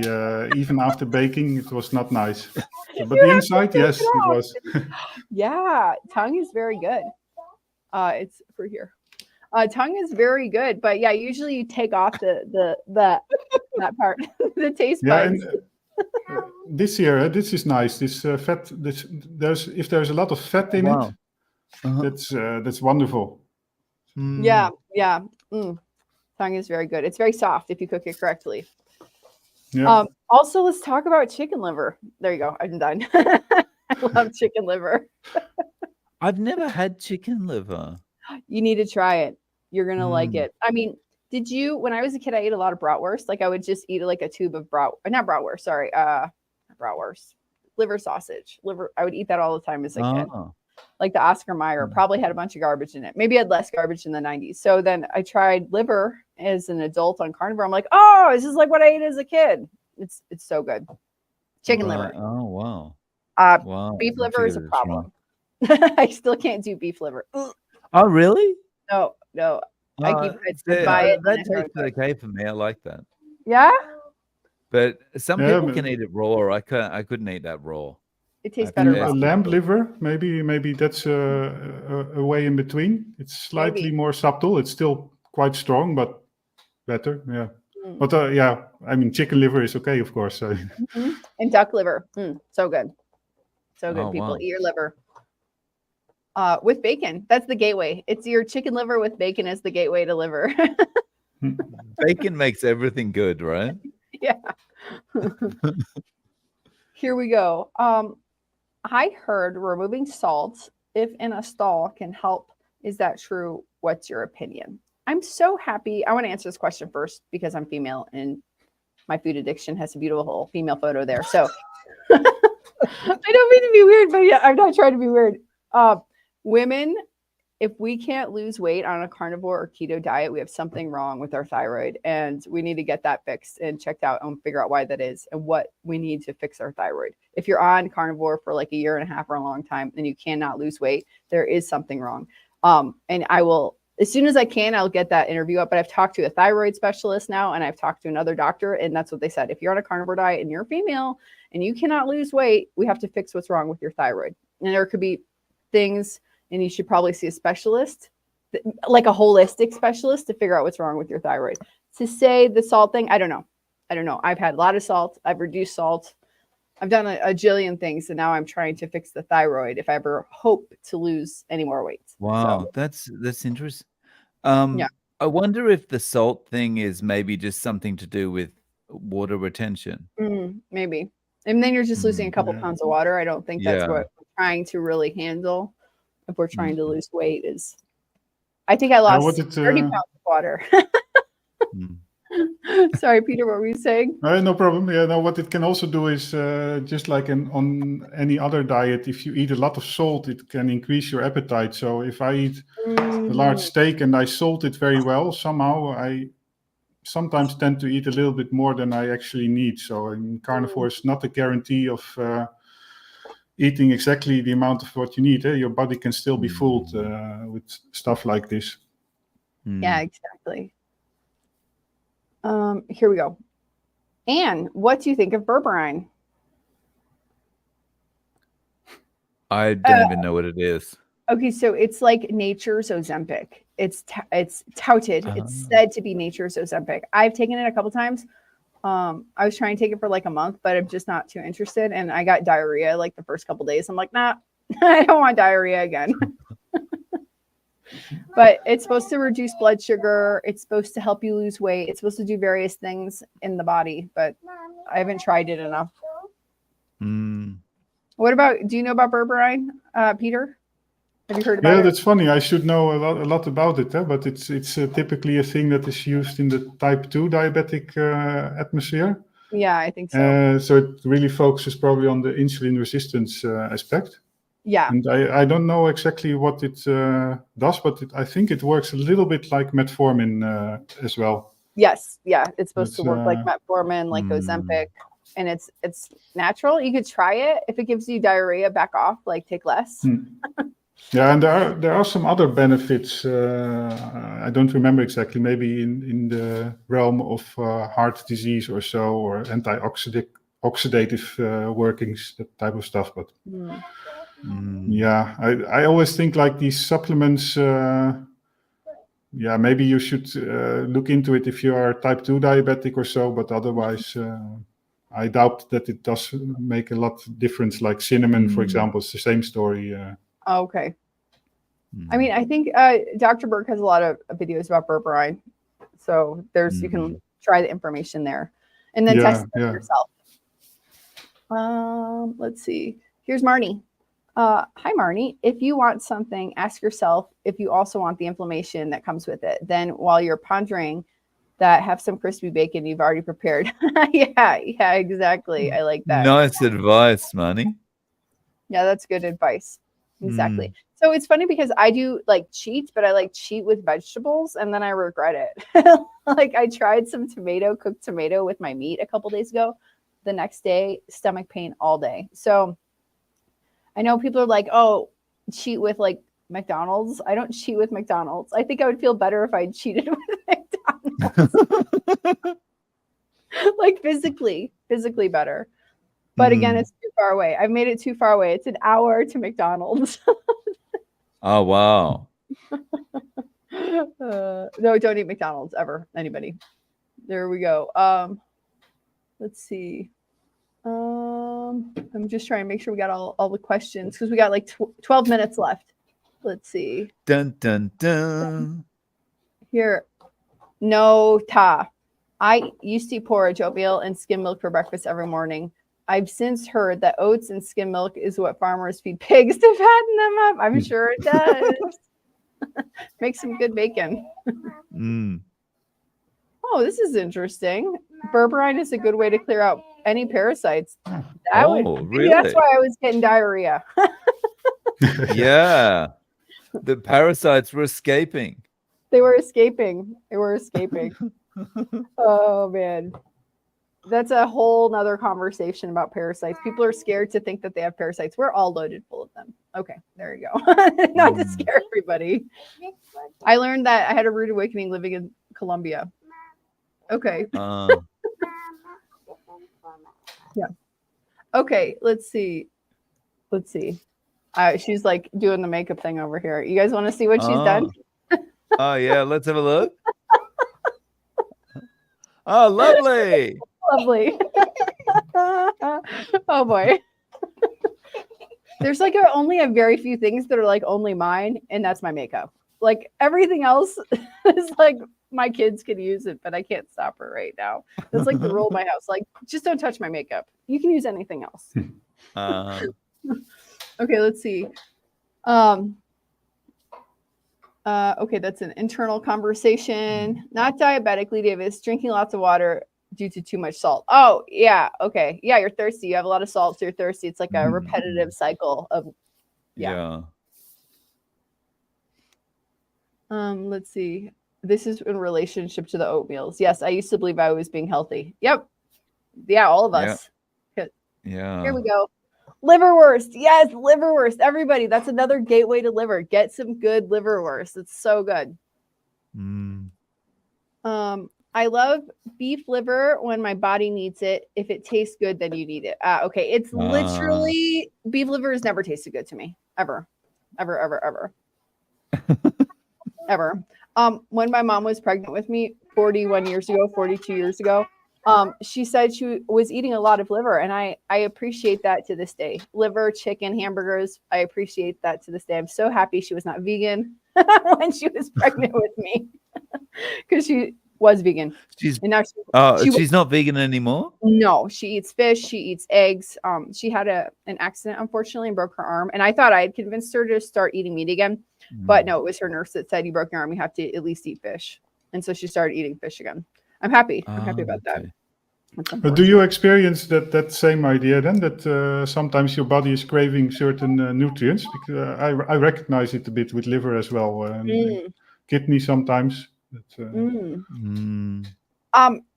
Even after baking, it was not nice. But the inside, yes, it was. Yeah, tongue is very good. It's for here. Tongue is very good, but yeah, usually you take off that part, the taste buds. And, this year, this is nice. This fat. If there's a lot of fat in it, that's wonderful. Yeah. Tongue is very good. It's very soft if you cook it correctly. Yeah. Also, let's talk about chicken liver. There you go. I'm done. I love chicken liver. I've never had chicken liver. You need to try it. You're gonna like it. I mean, did you? When I was a kid, I ate a lot of bratwurst. Like I would just eat like a tube of not bratwurst. Sorry, bratwurst, liver sausage. Liver. I would eat that all the time as a kid. Like the Oscar Mayer probably had a bunch of garbage in it. Maybe it had less garbage in the 90s. So then I tried liver as an adult on Carnivore. I'm like, oh, this is like what I ate as a kid. It's so good. Chicken liver. Oh wow. Wow. Beef liver is a problem. I still can't do beef liver. Oh really? No. I keep it. That tastes okay for me. I like that. Yeah. But some people can eat it raw. I couldn't eat that raw. It tastes better. Lamb liver, maybe that's a way in between. It's slightly more subtle. It's still quite strong, but better. Yeah. But I mean, chicken liver is okay, of course. And duck liver, so good, so good. People eat your liver with bacon. That's the gateway. It's your chicken liver with bacon as the gateway to liver. Bacon makes everything good, right? Yeah. Here we go. I heard removing salt if in a stall can help. Is that true? What's your opinion? I'm so happy. I want to answer this question first because I'm female and my food addiction has a beautiful female photo there. So I don't mean to be weird, but yeah, I'm not trying to be weird. Women, if we can't lose weight on a carnivore or keto diet, we have something wrong with our thyroid and we need to get that fixed and checked out and figure out why that is and what we need to fix our thyroid. If you're on carnivore for like a year and a half or a long time and you cannot lose weight, there is something wrong. And I will, as soon as I can, I'll get that interview up. But I've talked to a thyroid specialist now and I've talked to another doctor. And that's what they said. If you're on a carnivore diet and you're female and you cannot lose weight, we have to fix what's wrong with your thyroid. And there could be things, and you should probably see a specialist, like a holistic specialist, to figure out what's wrong with your thyroid. To say the salt thing, I don't know. I've had a lot of salt. I've reduced salt. I've done a jillion things, and now I'm trying to fix the thyroid if I ever hope to lose any more weight. Wow, so. That's interesting. Yeah. I wonder if the salt thing is maybe just something to do with water retention. Maybe. And then you're just losing a couple Yeah. pounds of water. I don't think that's Yeah. what we're trying to really handle if we're trying to Mm. lose weight is. I think I what lost it, 30 pounds of water. Mm. Sorry, Peter, what were you saying? No problem. Yeah, no, what it can also do is just like on any other diet, if you eat a lot of salt, it can increase your appetite. So if I eat a large steak and I salt it very well, somehow I sometimes tend to eat a little bit more than I actually need. So in carnivore, it's not a guarantee of eating exactly the amount of what you need. Your body can still be fooled with stuff like this. Yeah, exactly. Here we go. Anne, what do you think of berberine? I don't even know what it is. Okay, so it's like nature's Ozempic. It's touted. It's said to be nature's Ozempic. I've taken it a couple times. I was trying to take it for like a month, but I'm just not too interested. And I got diarrhea like the first couple days. I'm like, nah, I don't want diarrhea again. But it's supposed to reduce blood sugar. It's supposed to help you lose weight. It's supposed to do various things in the body, but I haven't tried it enough. What about, do you know about berberine, Peter? Have you heard about it? Yeah, that's funny. I should know a lot about it, but it's typically a thing that is used in the type 2 diabetic atmosphere. Yeah, I think so. So it really focuses probably on the insulin resistance aspect. Yeah. And I don't know exactly what it does, but I think it works a little bit like metformin as well. Yes. Yeah. It's supposed to work like metformin, like Ozempic. And it's natural. You could try it. If it gives you diarrhea, back off, like take less. Yeah, and there are some other benefits. I don't remember exactly. Maybe in the realm of heart disease or so, or oxidative workings, that type of stuff. But yeah, I always think like these supplements. Yeah, maybe you should look into it if you are type 2 diabetic or so. But otherwise, I doubt that it does make a lot of difference. Like cinnamon, for example, it's the same story. Okay. I mean, I think Dr. Burke has a lot of videos about berberine. So there's you can try the information there and then test it yourself. Let's see. Here's Marnie. Hi, Marnie. If you want something, ask yourself if you also want the inflammation that comes with it. Then while you're pondering that, have some crispy bacon you've already prepared. Yeah, exactly. I like that. Nice advice, Marnie. Yeah, that's good advice. Exactly. So it's funny because I do like cheat, but I like cheat with vegetables and then I regret it. Like I tried some cooked tomato with my meat a couple days ago. The next day, stomach pain all day. So I know people are like, oh, cheat with like McDonald's. I don't cheat with McDonald's. I think I would feel better if I cheated with McDonald's. Like physically better. But again, it's too far away. I've made it too far away. It's an hour to McDonald's. Oh, wow. No, don't eat McDonald's ever. Anybody. There we go. Let's see. I'm just trying to make sure we got all the questions because we got like 12 minutes left. Let's see. Dun, dun, dun. Here. No, I used to eat porridge, oatmeal, and skim milk for breakfast every morning. I've since heard that oats and skim milk is what farmers feed pigs to fatten them up. I'm sure it does. Make some good bacon. Oh, this is interesting. Berberine is a good way to clear out any parasites. Really? That's why I was getting diarrhea. Yeah. The parasites were escaping. They were escaping. Oh, man. That's a whole nother conversation about parasites. People are scared to think that they have parasites. We're all loaded full of them. Okay, there you go. Not to scare everybody. I learned that I had a rude awakening living in Colombia. Okay. Yeah. Okay, let's see. She's like doing the makeup thing over here. You guys want to see what she's done? Oh, yeah. Let's have a look. Oh, lovely. Lovely. Oh boy. There's like only a very few things that are like only mine, and that's my makeup. Like everything else is like my kids can use it, but I can't stop her right now. That's like the rule of my house. Like, just don't touch my makeup. You can use anything else. Okay, let's see. Okay, that's an internal conversation. Not diabetic, Lee Davis. Drinking lots of water due to too much salt. Oh, yeah. Okay. Yeah, you're thirsty. You have a lot of salt, so you're thirsty. It's like a repetitive cycle of, yeah. Let's see. This is in relationship to the oatmeals. Yes, I used to believe I was being healthy. Yep. Yeah, all of us. Yeah. Here we go. Liverwurst. Yes, liverwurst. Everybody, that's another gateway to liver. Get some good liverwurst. It's so good. I love beef liver when my body needs it. If it tastes good, then you need it. Okay. It's literally beef liver has never tasted good to me. Ever. Ever. Ever. When my mom was pregnant with me 42 years ago, she said she was eating a lot of liver, and I appreciate that to this day. Liver, chicken, hamburgers. I appreciate that to this day. I'm so happy she was not vegan when she was pregnant with me, because she was vegan. She's she's not vegan anymore. No, she eats fish. She eats eggs. She had an accident, unfortunately, and broke her arm. And I thought I had convinced her to start eating meat again, but no, it was her nurse that said, "You broke your arm. You have to at least eat fish." And so she started eating fish again. I'm happy. I'm happy about that. But do you experience that same idea then, that sometimes your body is craving certain nutrients? Because I recognize it a bit with liver as well, and kidney sometimes.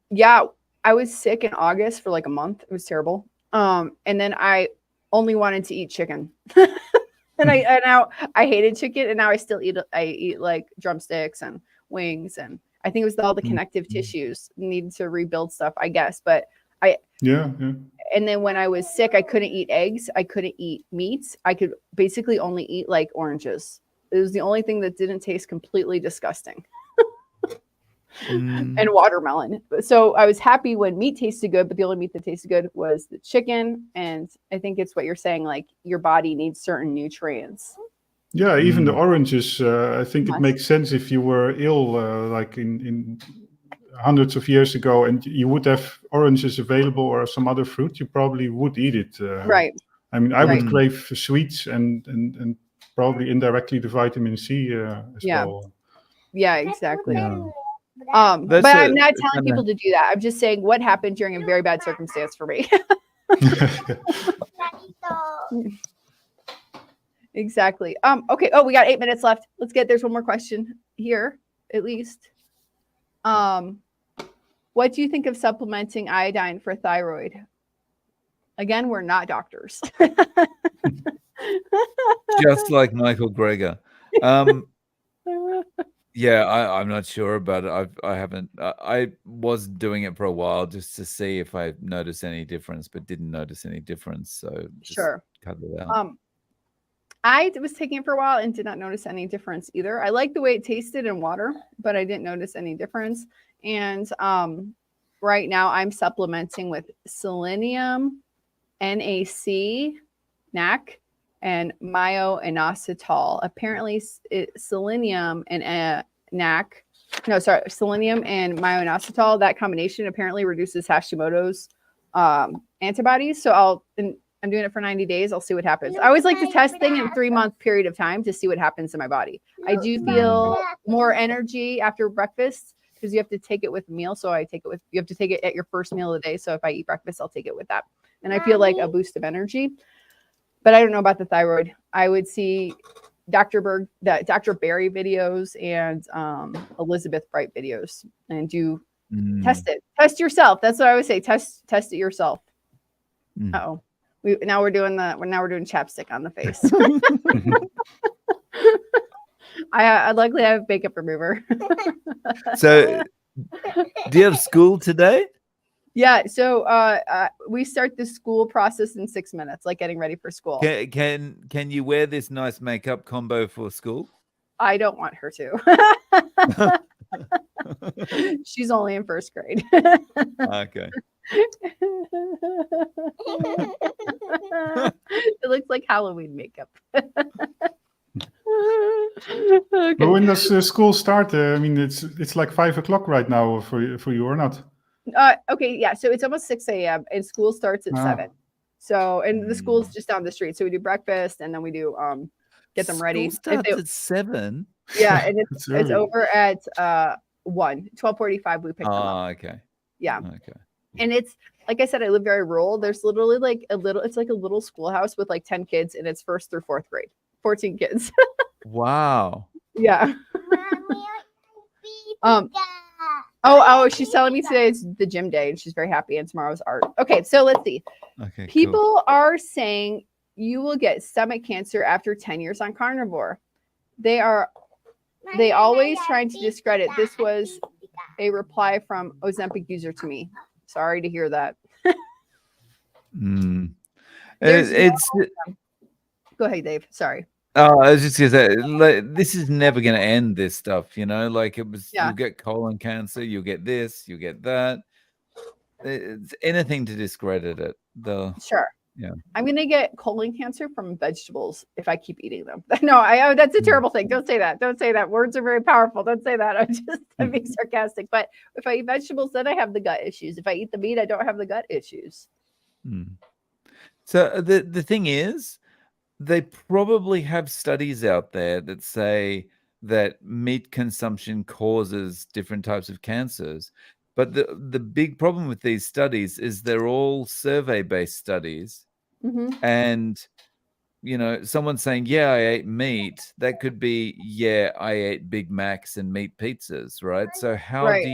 Yeah, I was sick in August for like a month. It was terrible. And then I only wanted to eat chicken. And now I hated chicken, and now I still eat. I eat like drumsticks and wings, and I think it was all the connective tissues needed to rebuild stuff, I guess. But and then when I was sick, I couldn't eat eggs. I couldn't eat meats. I could basically only eat like oranges. It was the only thing that didn't taste completely disgusting. And watermelon. So I was happy when meat tasted good, but the only meat that tasted good was the chicken. And I think it's what you're saying, like your body needs certain nutrients. Yeah, even the oranges. I think it makes sense if you were ill, like in hundreds of years ago, and you would have oranges available or some other fruit, you probably would eat it. Right. I mean, I would crave sweets and probably indirectly the vitamin C as well. Yeah, exactly. But I'm not telling people to do that. I'm just saying what happened during a very bad circumstance for me. Exactly. Okay. Oh, we got 8 minutes left. There's one more question here, at least. What do you think of supplementing iodine for thyroid? Again, we're not doctors. Just like Michael Greger. Yeah, I'm not sure about it. I haven't. I was doing it for a while just to see if I noticed any difference, but didn't notice any difference. So just cut it out. I was taking it for a while and did not notice any difference either. I like the way it tasted in water, but I didn't notice any difference. And right now I'm supplementing with selenium, NAC, and myo-inositol. Apparently, selenium and selenium and myo-inositol, that combination apparently reduces Hashimoto's antibodies. So I'm doing it for 90 days. I'll see what happens. I always like to test things in a 3-month period of time to see what happens in my body. I do feel more energy after breakfast because you have to take it with a meal. So you have to take it at your first meal of the day. So if I eat breakfast, I'll take it with that. And I feel like a boost of energy. But I don't know about the thyroid. I would see Dr. Berry videos and Elizabeth Bright videos and test it. Test yourself. That's what I would say. Test it yourself. Uh-oh. Now we're doing chapstick on the face. I'd likely have makeup remover. So, do you have school today? Yeah. So we start the school process in 6 minutes, like getting ready for school. Can you wear this nice makeup combo for school? I don't want her to. She's only in first grade. Okay. It looks like Halloween makeup. Okay. But when does school start? I mean, it's like 5 o'clock right now for you or not? Okay, yeah. So it's almost 6 a.m. and school starts at Ah. 7. So and the school's just down the street. So we do breakfast and then we do get them ready. School If starts they- at 7. yeah, and It's it's early. over at 12:45 we pick them up. Oh, okay. Yeah. Okay. And it's like I said, I live very rural. There's literally like it's like a little schoolhouse with like 10 kids and it's 1st through 4th grade. 14 kids. Wow. Yeah. Mommy, Um, Oh, she's telling me today is the gym day and she's very happy and tomorrow's art. Okay, so let's see. Okay. People are saying you will get stomach cancer after 10 years on carnivore. They always trying to discredit. This was a reply from Ozempic user to me. Sorry to hear that. Mm. There's It's. Go ahead, Dave. Sorry. Oh, I was just gonna say, like, this is never gonna end. This stuff, like it was. Yeah. You'll get colon cancer. You'll get this. You get that. It's anything to discredit it. Sure. Yeah. I'm gonna get colon cancer from vegetables if I keep eating them. No, that's a terrible thing. Don't say that. Don't say that. Words are very powerful. Don't say that. I'm being sarcastic. But if I eat vegetables, then I have the gut issues. If I eat the meat, I don't have the gut issues. So the thing is, they probably have studies out there that say that meat consumption causes different types of cancers. But the big problem with these studies is they're all survey-based studies. Mm-hmm. And, someone saying, yeah, I ate meat, that could be, yeah, I ate Big Macs and meat pizzas, right? So how Right. do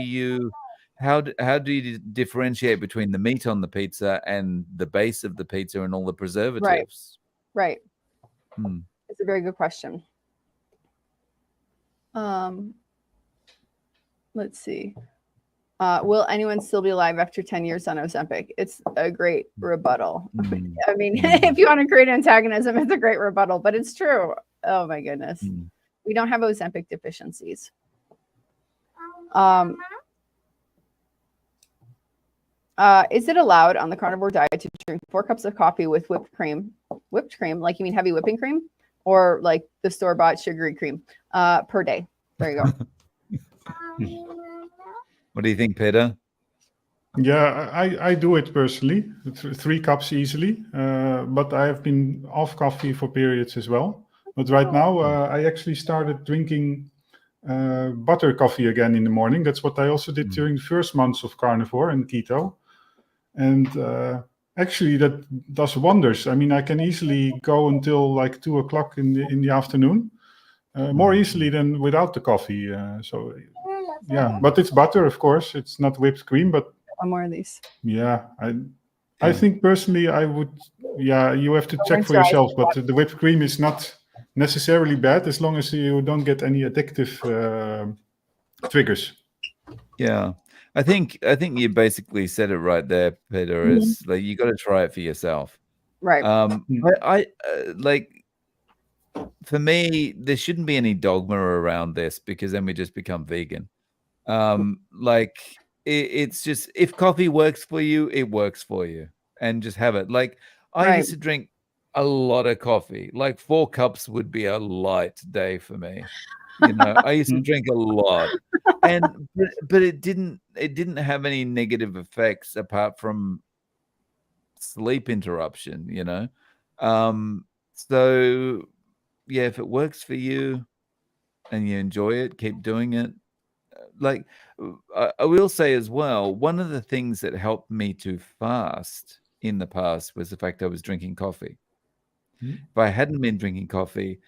you differentiate between the meat on the pizza and the base of the pizza and all the preservatives? Right. Hmm. It's a very good question. Let's see. Will anyone still be alive after 10 years on Ozempic? It's a great rebuttal. Mm. I mean, if you want to create antagonism, it's a great rebuttal, but it's true. Oh my goodness. We don't have Ozempic deficiencies. Is it allowed on the carnivore diet to drink 4 cups of coffee with whipped cream? Whipped cream? Like you mean heavy whipping cream? Or like the store-bought sugary cream per day? There you go. What do you think, Peter? Yeah, I do it personally, 3 cups easily. But I have been off coffee for periods as well. But right now, I actually started drinking butter coffee again in the morning. That's what I also did during the first months of carnivore and keto. And actually, that does wonders. I mean, I can easily go until like 2 o'clock in the afternoon, more easily than without the coffee. So, yeah, but it's butter, of course. It's not whipped cream, but One more of these. yeah, I think personally I would. Yeah, you have to check for yourself, but the whipped cream is not necessarily bad as long as you don't get any addictive triggers. Yeah. I think you basically said it right there, Peter. Is like you got to try it for yourself, Right. I like. For me, there shouldn't be any dogma around this because then we just become vegan. Like it's just if coffee works for you, it works for you, and just have it. Like I used to drink a lot of coffee. Like 4 cups would be a light day for me. I used to drink a lot, and but it didn't have any negative effects apart from sleep interruption. So yeah, if it works for you and you enjoy it, keep doing it. Like I will say as well, one of the things that helped me to fast in the past was the fact I was drinking coffee. If I hadn't been drinking coffee,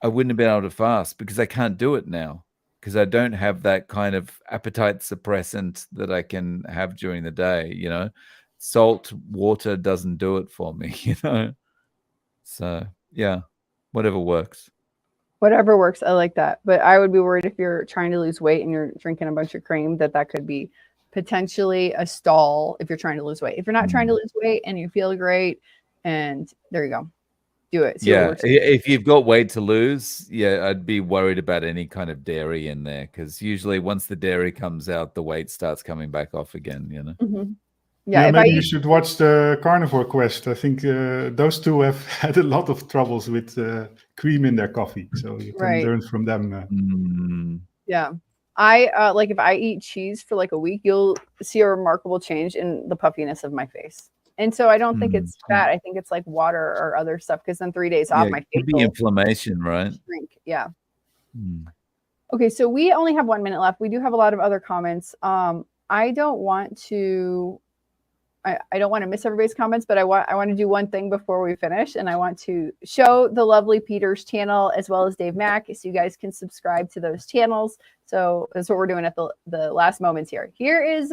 I wouldn't have been able to fast because I can't do it now because I don't have that kind of appetite suppressant that I can have during the day. Salt water doesn't do it for me. So yeah, whatever works. Whatever works. I like that. But I would be worried if you're trying to lose weight and you're drinking a bunch of cream that could be potentially a stall if you're trying to lose weight. If you're not trying to lose weight and you feel great, and there you go. Do it. See what works. If you've got weight to lose, I'd be worried about any kind of dairy in there because usually once the dairy comes out, the weight starts coming back off again, Yeah, maybe you should watch the Carnivore Quest. I think those two have had a lot of troubles with cream in their coffee, so you can Right. learn from them. Yeah. I like if I eat cheese for like a week, you'll see a remarkable change in the puffiness of my face. And so I don't think it's fat. I think it's like water or other stuff because then 3 days off, my it face could be will inflammation, right? shrink. Yeah. Okay, so we only have 1 minute left. We do have a lot of other comments. I don't want to miss everybody's comments, but I want to do one thing before we finish, and I want to show the lovely Peter's channel as well as Dave Mack, so you guys can subscribe to those channels. So that's what we're doing at the last moments here. Here's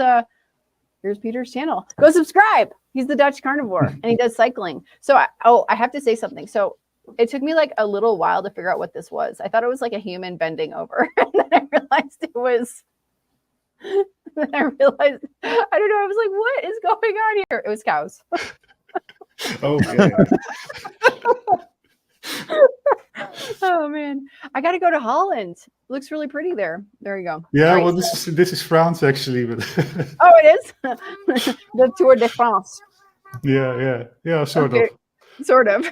Peter's channel. Go subscribe. He's the Dutch carnivore, and he does cycling. So I have to say something. So it took me like a little while to figure out what this was. I thought it was like a human bending over, and then I realized it was. Then I realized, I don't know, I was like, what is going on here? It was cows. Okay. Oh man, I got to go to Holland. It looks really pretty there. There you go. Yeah, All right, well, this is France actually, but oh, it is the Tour de France. yeah, sort Okay, of. sort of.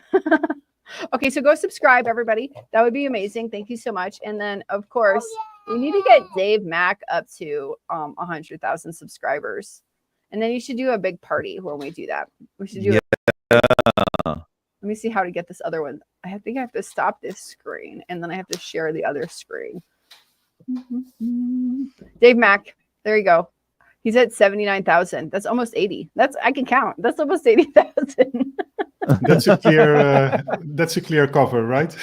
Okay, so go subscribe, everybody. That would be amazing. Thank you so much. And then, of course, we need to get Dave Mack up to 100,000 subscribers. And then you should do a big party when we do that. We should do Let me see how to get this other one. I think I have to stop this screen, and then I have to share the other screen. Dave Mack, there you go. He's at 79,000. That's almost 80. I can count. That's almost 80,000. That's a clear cover, right?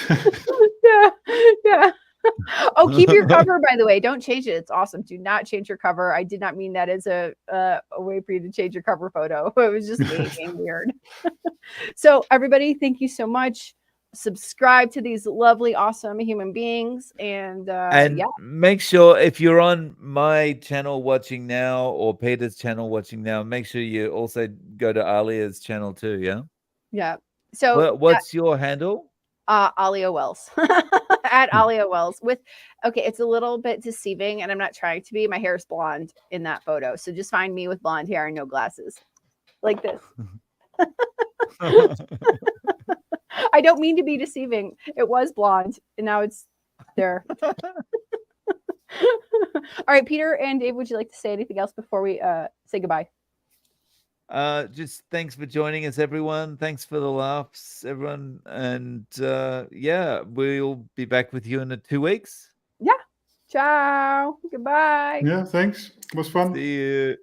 Yeah. Oh, keep your cover, by the way. Don't change it. It's awesome. Do not change your cover. I did not mean that as a way for you to change your cover photo. It was just me being weird. So everybody, thank you so much. Subscribe to these lovely, awesome human beings. And yeah. Make sure if you're on my channel watching now or Peter's channel watching now, make sure you also go to Alia's channel too. Yeah. Yeah. So what's your handle? Alia Wells at Alia Wells it's a little bit deceiving and I'm not trying to be. My hair is blonde in that photo. So just find me with blonde hair and no glasses like this. I don't mean to be deceiving. It was blonde and now it's there. All right, Peter and Dave, would you like to say anything else before we say goodbye? Just thanks for joining us, everyone. Thanks for the laughs, everyone. And yeah, we'll be back with you in 2 weeks. Yeah. Ciao. Goodbye. Yeah, thanks. It was fun. See you.